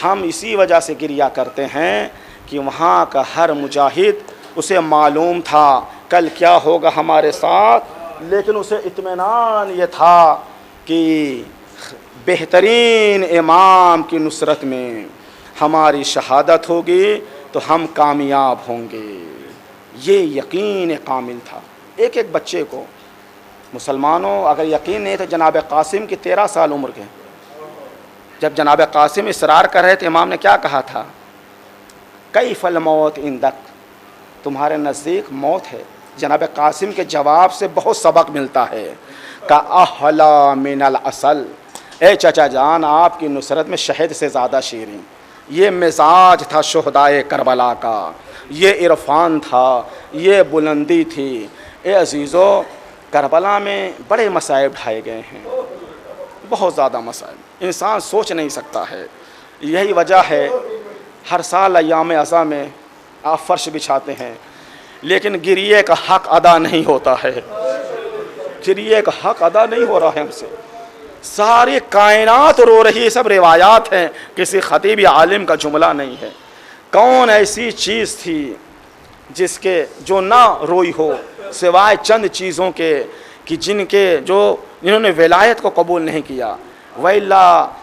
हम इसी वजह से गिरिया करते हैं कि वहाँ का हर मुजाहिद, उसे मालूम था कल क्या होगा हमारे साथ, लेकिन उसे इत्मीनान ये था कि बेहतरीन इमाम की नुसरत में हमारी शहादत होगी तो हम कामयाब होंगे। ये यकीन कामिल था। एक एक बच्चे को, मुसलमानों अगर यकीन नहीं तो जनाब कासिम की 13 साल उम्र के, जब जनाब कासिम इसरार कर रहे थे, इमाम ने क्या कहा था, कैफल मौत इंदक, तुम्हारे नज़दीक मौत है। जनाब कासिम के जवाब से बहुत सबक मिलता है। का अहला मिनल असल, ए चाचा जान, आपकी नुसरत में शहद से ज़्यादा शीरीं। ये मिजाज था शुहदाए करबला का, ये इरफान था, ये बुलंदी थी। ए अजीज़ों, करबला में बड़े मसाइब ढाए गए हैं, बहुत ज़्यादा मसाइब, इंसान सोच नहीं सकता है। यही वजह है हर साल अय्याम अज़ा में आप फर्श बिछाते हैं, लेकिन गिरिए का हक अदा नहीं होता है। गिरिए का हक अदा नहीं हो रहा है हमसे। सारी कायनात रो रही है, सब रिवायात हैं, किसी खतीब या आलिम का जुमला नहीं है। कौन ऐसी चीज़ थी जिसके जो ना रोई हो सिवाय चंद चीज़ों के कि जिन्होंने विलायत को कबूल नहीं किया। वैला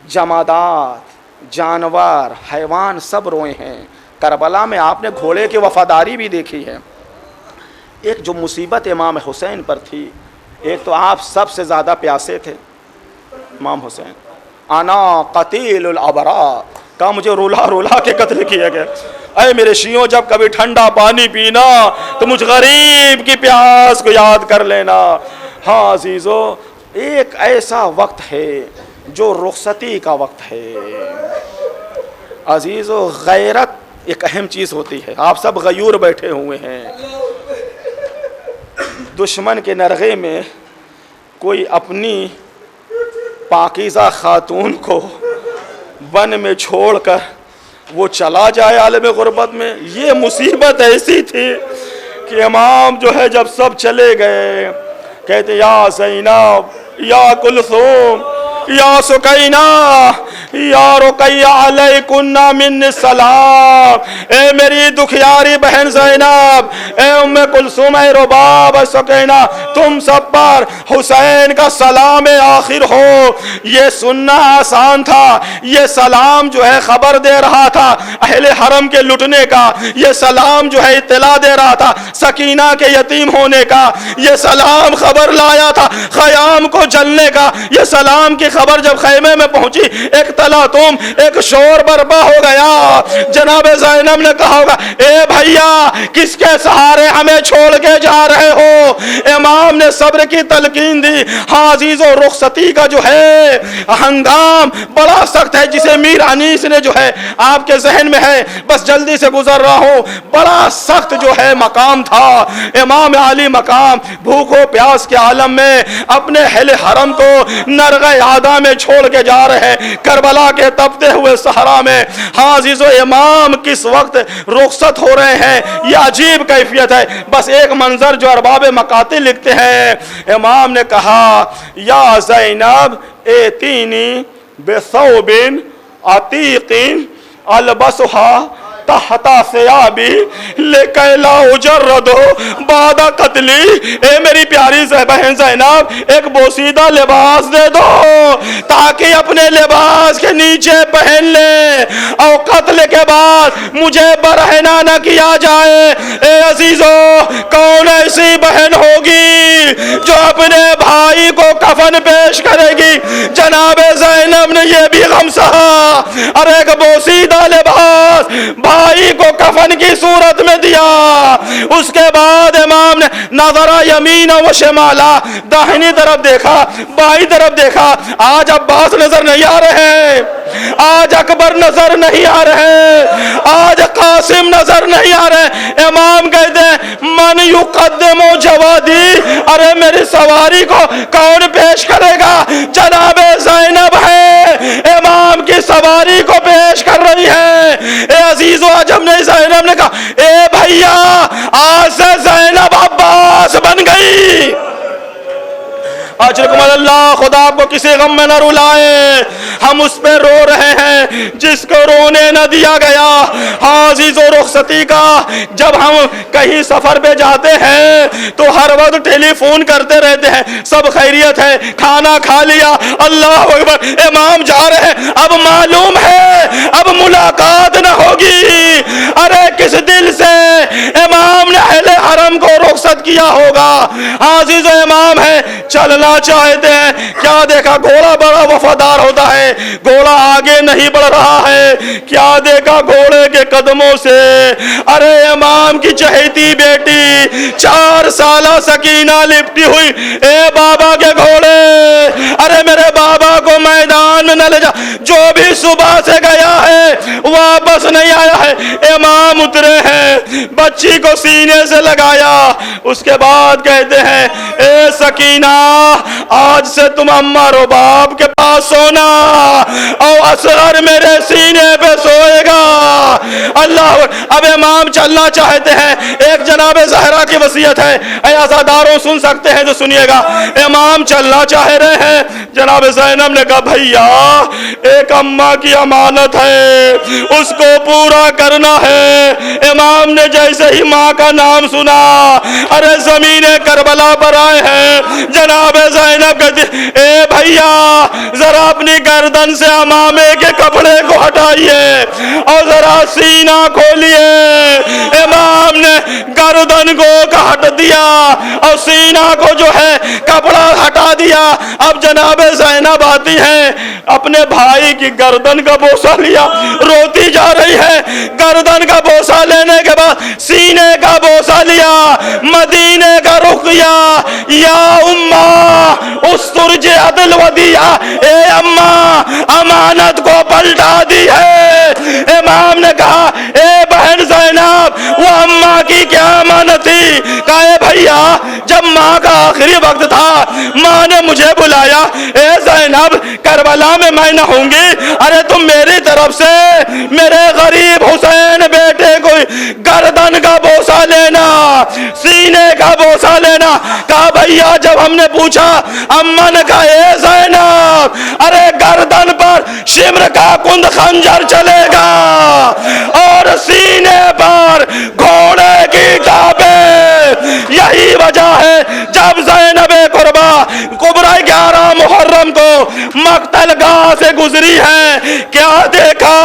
जमादात, जानवर, हैवान सब रोए हैं। करबला में आपने घोड़े की वफादारी भी देखी है। एक जो मुसीबत इमाम हुसैन पर थी, एक तो आप सबसे ज़्यादा प्यासे थे इमाम हुसैन। आना कतीलुल अबरा, कहा मुझे रुला रुला के कत्ल किया गया। अरे मेरे शियों, जब कभी ठंडा पानी पीना तो मुझ गरीब की प्यास को याद कर लेना। हाँ अजीज़ों, एक ऐसा वक्त है जो रुखसती का वक्त है। अजीज़ों, गैरत एक अहम चीज़ होती है। आप सब गयूर बैठे हुए हैं, दुश्मन के नरगे में कोई अपनी पाकीज़ा खातून को वन में छोड़कर वो चला जाए आलम गुरबत में। ये मुसीबत ऐसी थी कि इमाम जो है जब सब चले गए, कहते या ज़ैनब, या कुलसूम, या सुकैना, या रुकैया अलैकुन्ना मिन्नी सलाम। ए मेरी दुखियारी बहन ज़ैनब, ए उम्मे कुलसूम, ए रुबाब, ए सुकैना, तुम सब पर हुसैन का सलाम आखिर हो। ये सुनना आसान था। ये सलाम जो है खबर दे रहा था अहले हरम के लुटने का। ये सलाम जो है इत्तला दे रहा था सकीना के यतीम होने का। ये सलाम खबर लाया था ख़याम को जलने का। ये सलाम की खबर जब खैमे में पहुंची, एक तला तुम, एक शोर बर्पा हो गया। जनाब ज़ैनब ने कहा होगा, ए भैया किसके सहारे हमें छोड़ के जा रहे हो। इमाम ने सब्र की तलकीन दी। हाँ अजीज़ों, रुखसती का जो है हंगाम बड़ा सख्त है, जिसे मीर अनीस ने जो है आपके जहन में है, बस जल्दी से गुजर रहा हूँ। बड़ा सख्त जो है मकाम था, इमाम अली मकाम, भूखो प्यास के आलम में अपने अहले हरम को नरग़े आदा में छोड़ के जा रहे हैं, करबला के तपते हुए सहरा में। हाँ अजीज़ों, इमाम किस वक्त रुखसत हो रहे हैं, यह अजीब कैफियत है। बस एक मंजर जो अरबाब मकातिल लिखते हैं, इमाम ने कहा, या ज़ैनब एतीनी बेसौबिन अतीकिन अलबसहा तहता से आबी लेकैला उजर्रदो बादा कतली। ए मेरी प्यारी से बहन ज़ैनब, एक बोसीदा लिबास दे दो ताकि अपने लिबास के नीचे पहन ले और कत्ल के बाद मुझे बरहना न किया जाए। ए अजीजो, कौन ऐसी बहन होगी जो अपने भाई को कफन पेश करेगी? जनाबे ज़ैनब ने यह भी गम सहा। अरे एक बोसीदा लिबास भाई को कफन की सूरत में दिया। उसके बाद इमाम ने नजरा यमीन व शमाला, दाहिनी तरफ देखा, बाई तरफ देखा। आज अब्बास नजर नहीं आ रहे हैं, आज अकबर नजर नहीं आ रहे, आज कासिम नजर नहीं आ रहे। इमाम कहते हैं मन युक़द्दिमु जवादी, अरे मेरी सवारी को कौन पेश करेगा? जनाबे ज़ैनब है, इमाम की सवारी को पेश कर रही है। ए अजीजो, आज हमने ज़ैनब ने कहा, ए भैया आज से ज़ैनब अब्बास बन गई। अल्लाह खुदा आपको किसी गम में न रुलाए। हम उस पे रो रहे हैं जिसको रोने न दिया गया। हाज़िज़ो रुखसती का जब हम कहीं सफर पे जाते हैं तो हर वक्त टेलीफोन करते रहते हैं, सब खैरियत है, खाना खा लिया, अल्लाह अकबर, इमाम जा रहे हैं। अब मालूम है अब मुलाकात न होगी। अरे किस दिल से इमाम ने अहले हरम को रुखसत किया होगा? हाज़िज़ो इमाम है, चलना चाहते हैं, क्या देखा घोड़ा बड़ा वफादार होता है, घोड़ा आगे नहीं बढ़ रहा है, क्या देखा घोड़े के कदमों से। अरे इमाम की चहेती बेटी 4 साला सकीना लिपटी हुई, ए बाबा के घोड़े, अरे मेरे बाबा को मैदान में न ले जा। जो भी सुबह से गया है वापस नहीं आया है। इमाम उतरे हैं, बच्ची को सीने से लगाया, उसके बाद कहते हैं ए सकीना आज से तुम अम्मा रुबाब के पास सोना और असगर मेरे सीने पे सोएगा। अल्लाह, अब इमाम चलना चाहते हैं। एक जनाबे ज़हरा की वसीयत है, अज़ादारों सुन सकते हैं तो सुनिएगा। इमाम चलना चाह रहे हैं, जनाबे ज़ैनब ने कहा भैया एक अम्मा की अमानत है, उसको पूरा करना है। इमाम ने जैसे ही माँ का नाम सुना, अरे ज़मीने करबला पर आए हैं। जनाबे ज़ैनब कहती, ए भैया जरा अपनी गर्दन से अमामे के कपड़े को हटाइए और जरा सीना खोलिए। इमाम ने गर्दन को हटा दिया और सीना को जो है कपड़ा हटा दिया। अब जनाबे ज़ैनब आती हैं, अपने भाई की गर्दन का बोसा लिया, रोती जा रही है। गर्दन का बोसा लेने के बाद सीने का बोसा लिया, मदीने का रुख किया। या उम्मा उस्तुरजे अदल वदिया, ए अम्मा अमानत को पलटा दी है। इमाम ने कहा ए बहन ज़ैनब, वो अम्मा की क्या अमानत थी? कहे भैया जब माँ का आखिरी वक्त था माँ ने मुझे बुलाया, ए ज़ैनब करबला में मैं न होंगी, अरे तुम मेरी तरफ से मेरे गरीब हुसैन बेटे को गर्दन का बोसा लेना, सीने का बोसा लेना। कहा भैया जब हमने पूछा अम्मा ने कहा ए ज़ैनब, अरे गर्दन पर शिम्र का कुंद खंजर चलेगा और सीने पर घोड़े की टापे। यही वजह है जब ज़ैनबे कुर्बा कुबरा 11 मुहर्रम को मक्तल गाह से गुजरी है, क्या देखा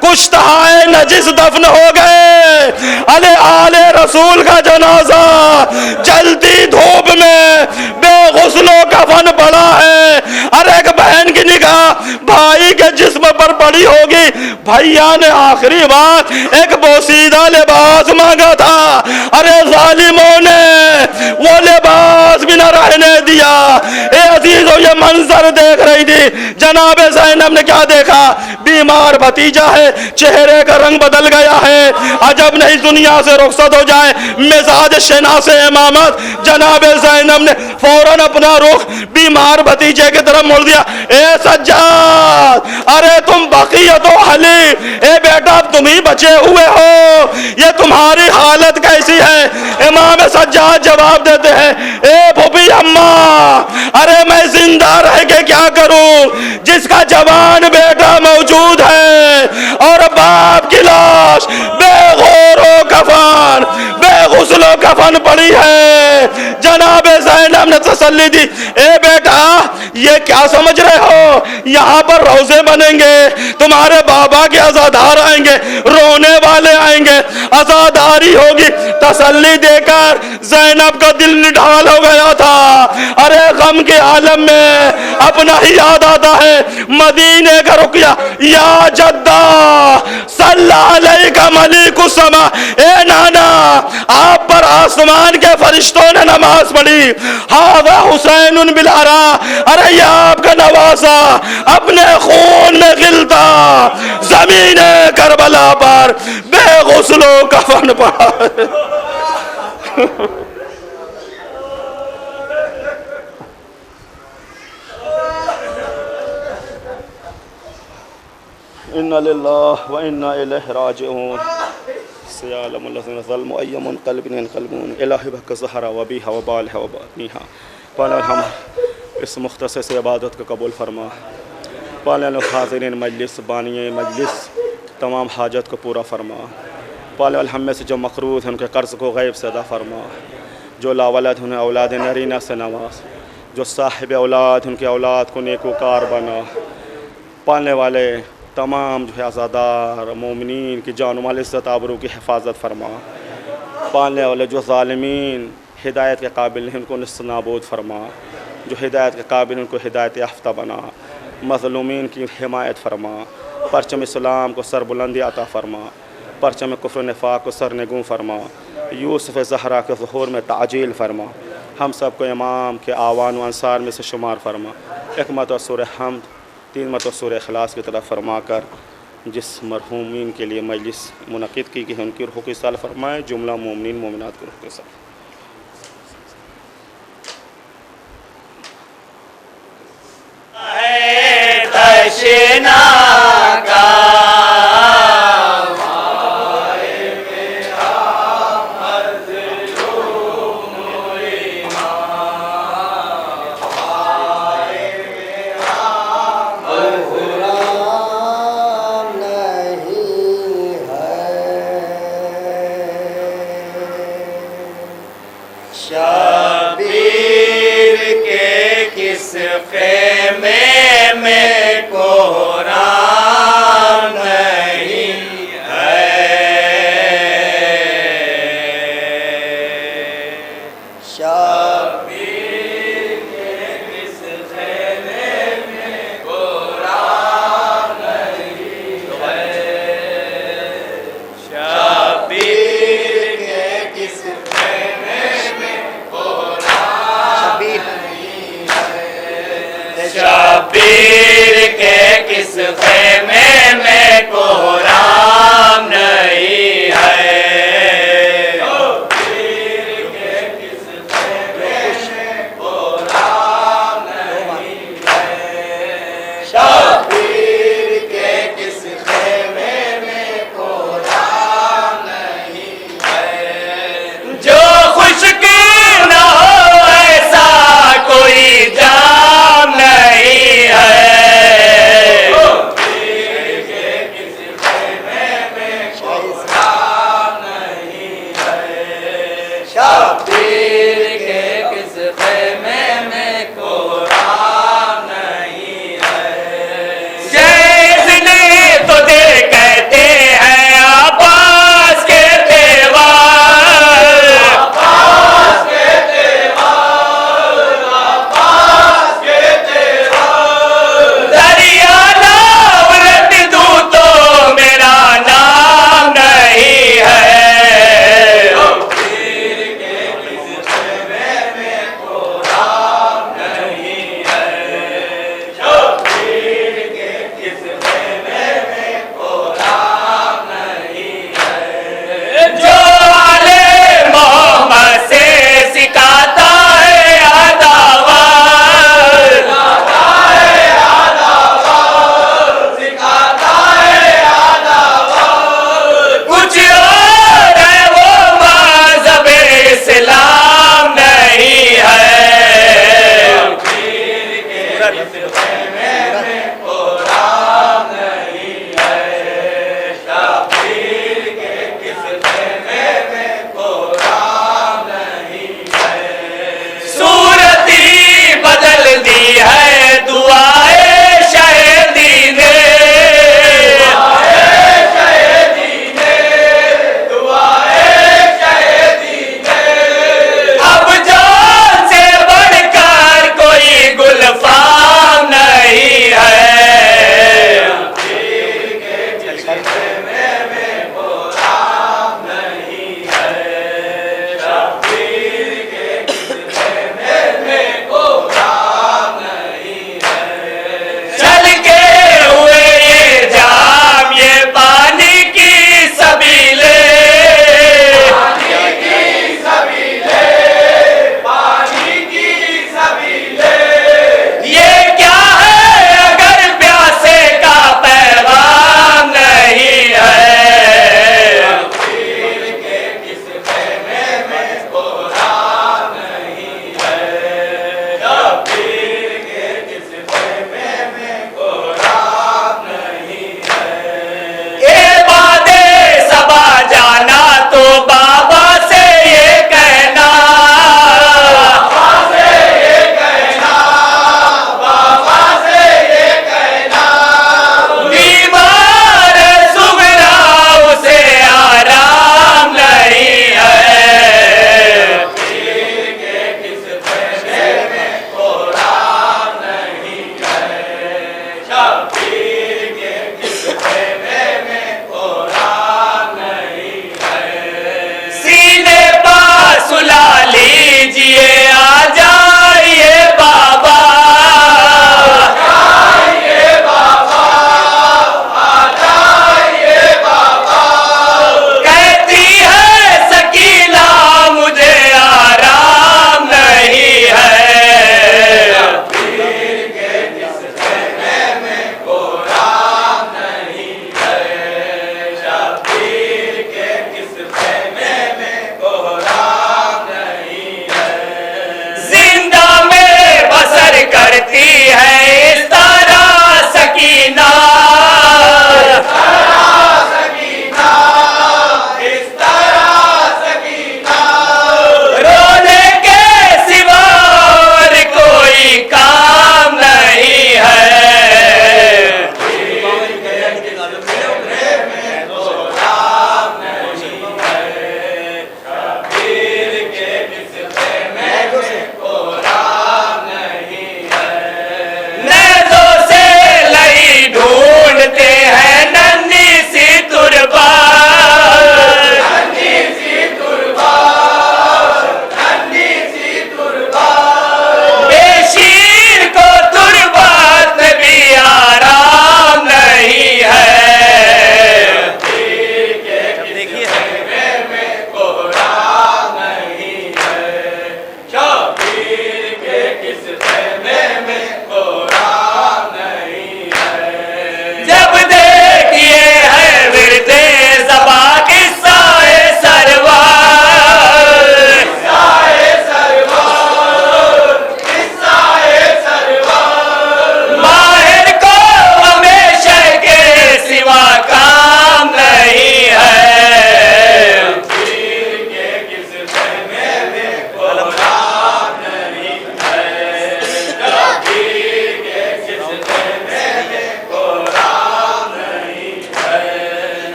कुछ तहाए नजिस दफन हो गए। अले आले रसूल का जनाजा जलती धूप में बेगुस्लो कफन पड़ा है। अरे एक बहन की निगाह भाई के जिस्म पर पड़ी होगी। भैया ने आखिरी बार एक बोसीदा लिबास मांगा था, अरे जालिमों ने वो लिबास भी न रहने दिया। ए अजीजों, ये मंजर देख रही थी जनाबे ज़ैनब ने, क्या देखा बीमार भतीजा है, चेहरे का रंग बदल गया है, अजब नहीं दुनिया से रुखसत हो जाए, मिजाज शनासे इमामत। जनाबे ज़ैनब ने फौरन अपना रुख बीमार भतीजे की तरफ मोड़ दिया। ए सज्जाद, अरे तुम बक़ियत अहली, ए बेटा तुम ही बचे हुए हो, ये तुम्हारी हालत कैसी है? इमाम सज्जाद जवाब देते हैं, ए भूपी अम्मा, अरे मैं जिंदा रह के क्या करूं जिसका जवान बेटा मौजूद है और बाप की लाश जवान बेगुस्लो कफन पड़ी है। जनाब ज़ैनब ने तसल्ली दी, ए बेटा ये क्या समझ रहे हो, यहाँ पर रोजे बनेंगे, तुम्हारे बाबा के अज़ादार आएंगे, रोने वाले आएंगे, अज़ादारी होगी। तसल्ली देकर ज़ैनब का दिल निढाल हो गया था। अरे गम के आलम में अपना ही याद आता है मदीने का रुकया, या जद्दा सल्लल्लाहु अलैहि का मलिकुस समा, ए नाना आप पर आसमान के फरिश्तों ने नमाज पढ़ी। हाज़ा हुसैन बिलारा, अरे ये आपका नवासा अपने खून में गिलता जमीने करबला पर बेगुस्लो कफन पड़ा। इन्ना लिल्लाहि व इन्ना इलैहि राजिऊन। सयालमुल्लज़ीना ज़लमू अय्युम क़ल्बिन यनक़लिबून इलाही बक ज़हरा व बिहा व बालिहा व बातिहा। पालन हम इस मुख्तसर इबादत को कबूल फरमा। पालन हाज़िरीन मजलिस, बानिए मजलिस तमाम हाजत को पूरा फरमा। पालन हम में से जो मक़रूज़ हैं उनके कर्ज़ को गैब से अदा फरमा। जो लावलद उन्हें औलाद नरीना से नवाज, जो साहिब औलाद उनके औलाद को नेकोकार बना। पालने वाले तमाम जो है आज़ादार मोमिनीन की जान माल इज़्ज़त आबरू की हिफाजत फरमा। पालने वाले जो ज़ालिमीन हिदायत के काबिल नहीं उनको निस्नाबूद फरमा। जो हिदायत के काबिल उनको हिदायत याफ्ता बना। मज़लूमीन की हिमायत फरमा। परचम इस्लाम को सरबुलंदी अता फरमा। परचम कुफ्र निफाक को सरनगू फरमा। यूसुफ़ ज़हरा के ज़ुहूर में ताजील फरमा। हम सबको इमाम के आवान व अंसार में से शुमार फरमा। एक मरतबा सूरह हम्द, 3 मरतबा सूरह इखलास की तरफ फरमा कर जिस मरहूमीन के लिए मजलिस मुनक़िद की गई उनकी रूह की साल फरमाए। जुमला मोमिनीन मोमिनात की रूह के साथ तशना का शबीर के किस ख़ैमे में कोहराम नहीं है। शबीर के किस ख़ैमे में कोहराम नहीं है। शबीर के किस ख़ैमे में शबीर के किस ख़ैमे में कोहराम नहीं है। शबीर के किस ख़ैमे में कोहराम नहीं है। शबीर के किस ख़ैमे में कोहराम नहीं है। जो खुश्क ना हो ऐसा कोई जाम नहीं है।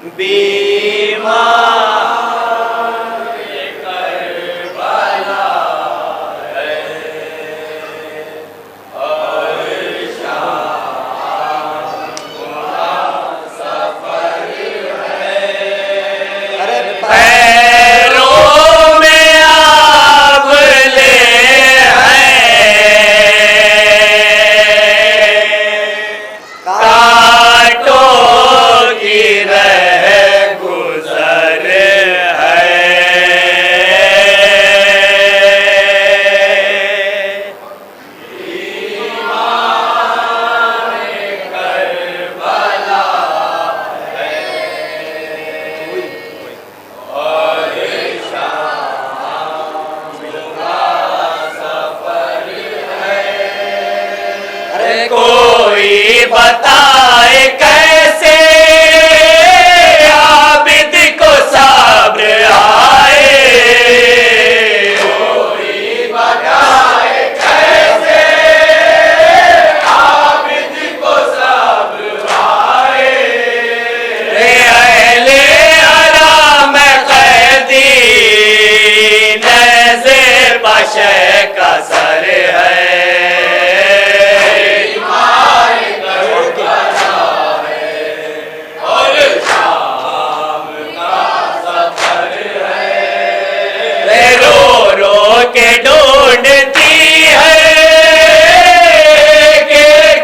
पैरों में आप ले कांटों की रह गुजर कोई बताए कैसे आबिद को सब्र आए, कोई बताए कैसे आबिद को सब्र आए, अहले आराम कैदी नज़े बशे का सर है, के ढूंढती है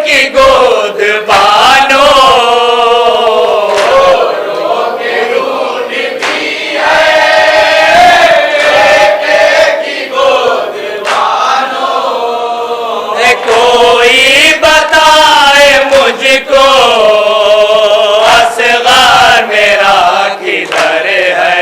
की गोद बानो, के ढूंढती है की गोद बानो, कोई बताए मुझको असग़र मेरा किधर है,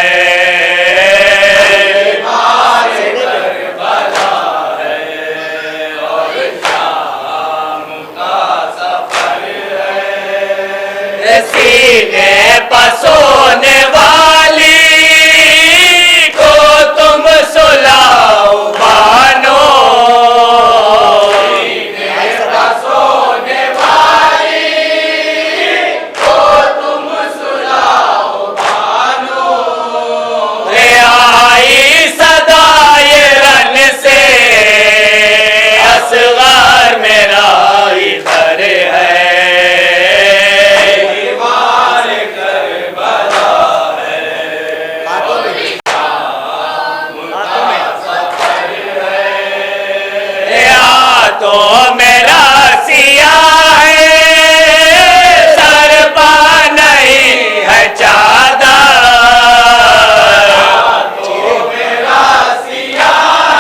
सीने पसोने वाली को तुम सुलाओ बानो, सीने पसोने वाली को तुम सुलाओ बानो, आई सदाए रन से असग़र मेरा इधर है, तो मेरा सिया है सर पा नहीं है चादर, तो मेरा सिया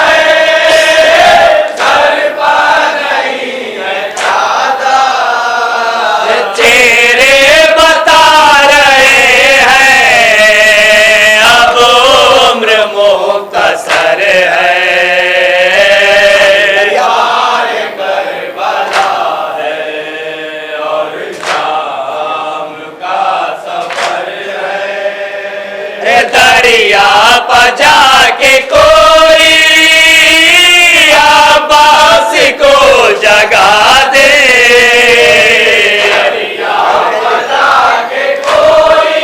है सर पा नहीं है चादर, चेहरे बता रहे हैं अब उम्र मुख्तसर है, दरिया पर जाके कोई अब्बास को जगा दे, दरिया पर जाके कोई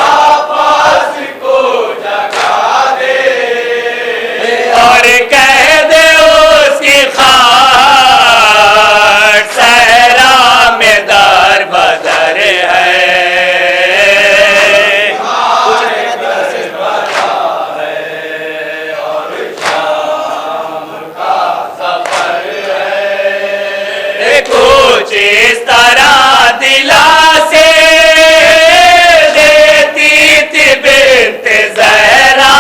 अब्बास को जगा दे, और कह दे उसकी खाट सहरा में दर बदर है, इस तरह दिला से देती थी बिन्ते ज़हरा,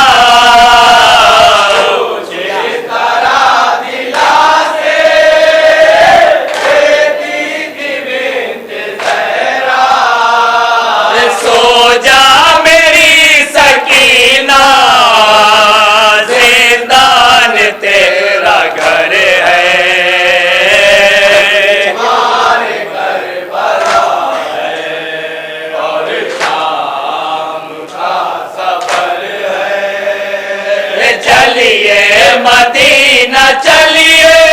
इस तरह दिला से देती थी बिन्ते ज़हरा, सो जा मेरी सकीना जिंदान तेरा घर है, चलिए मदीना चलिए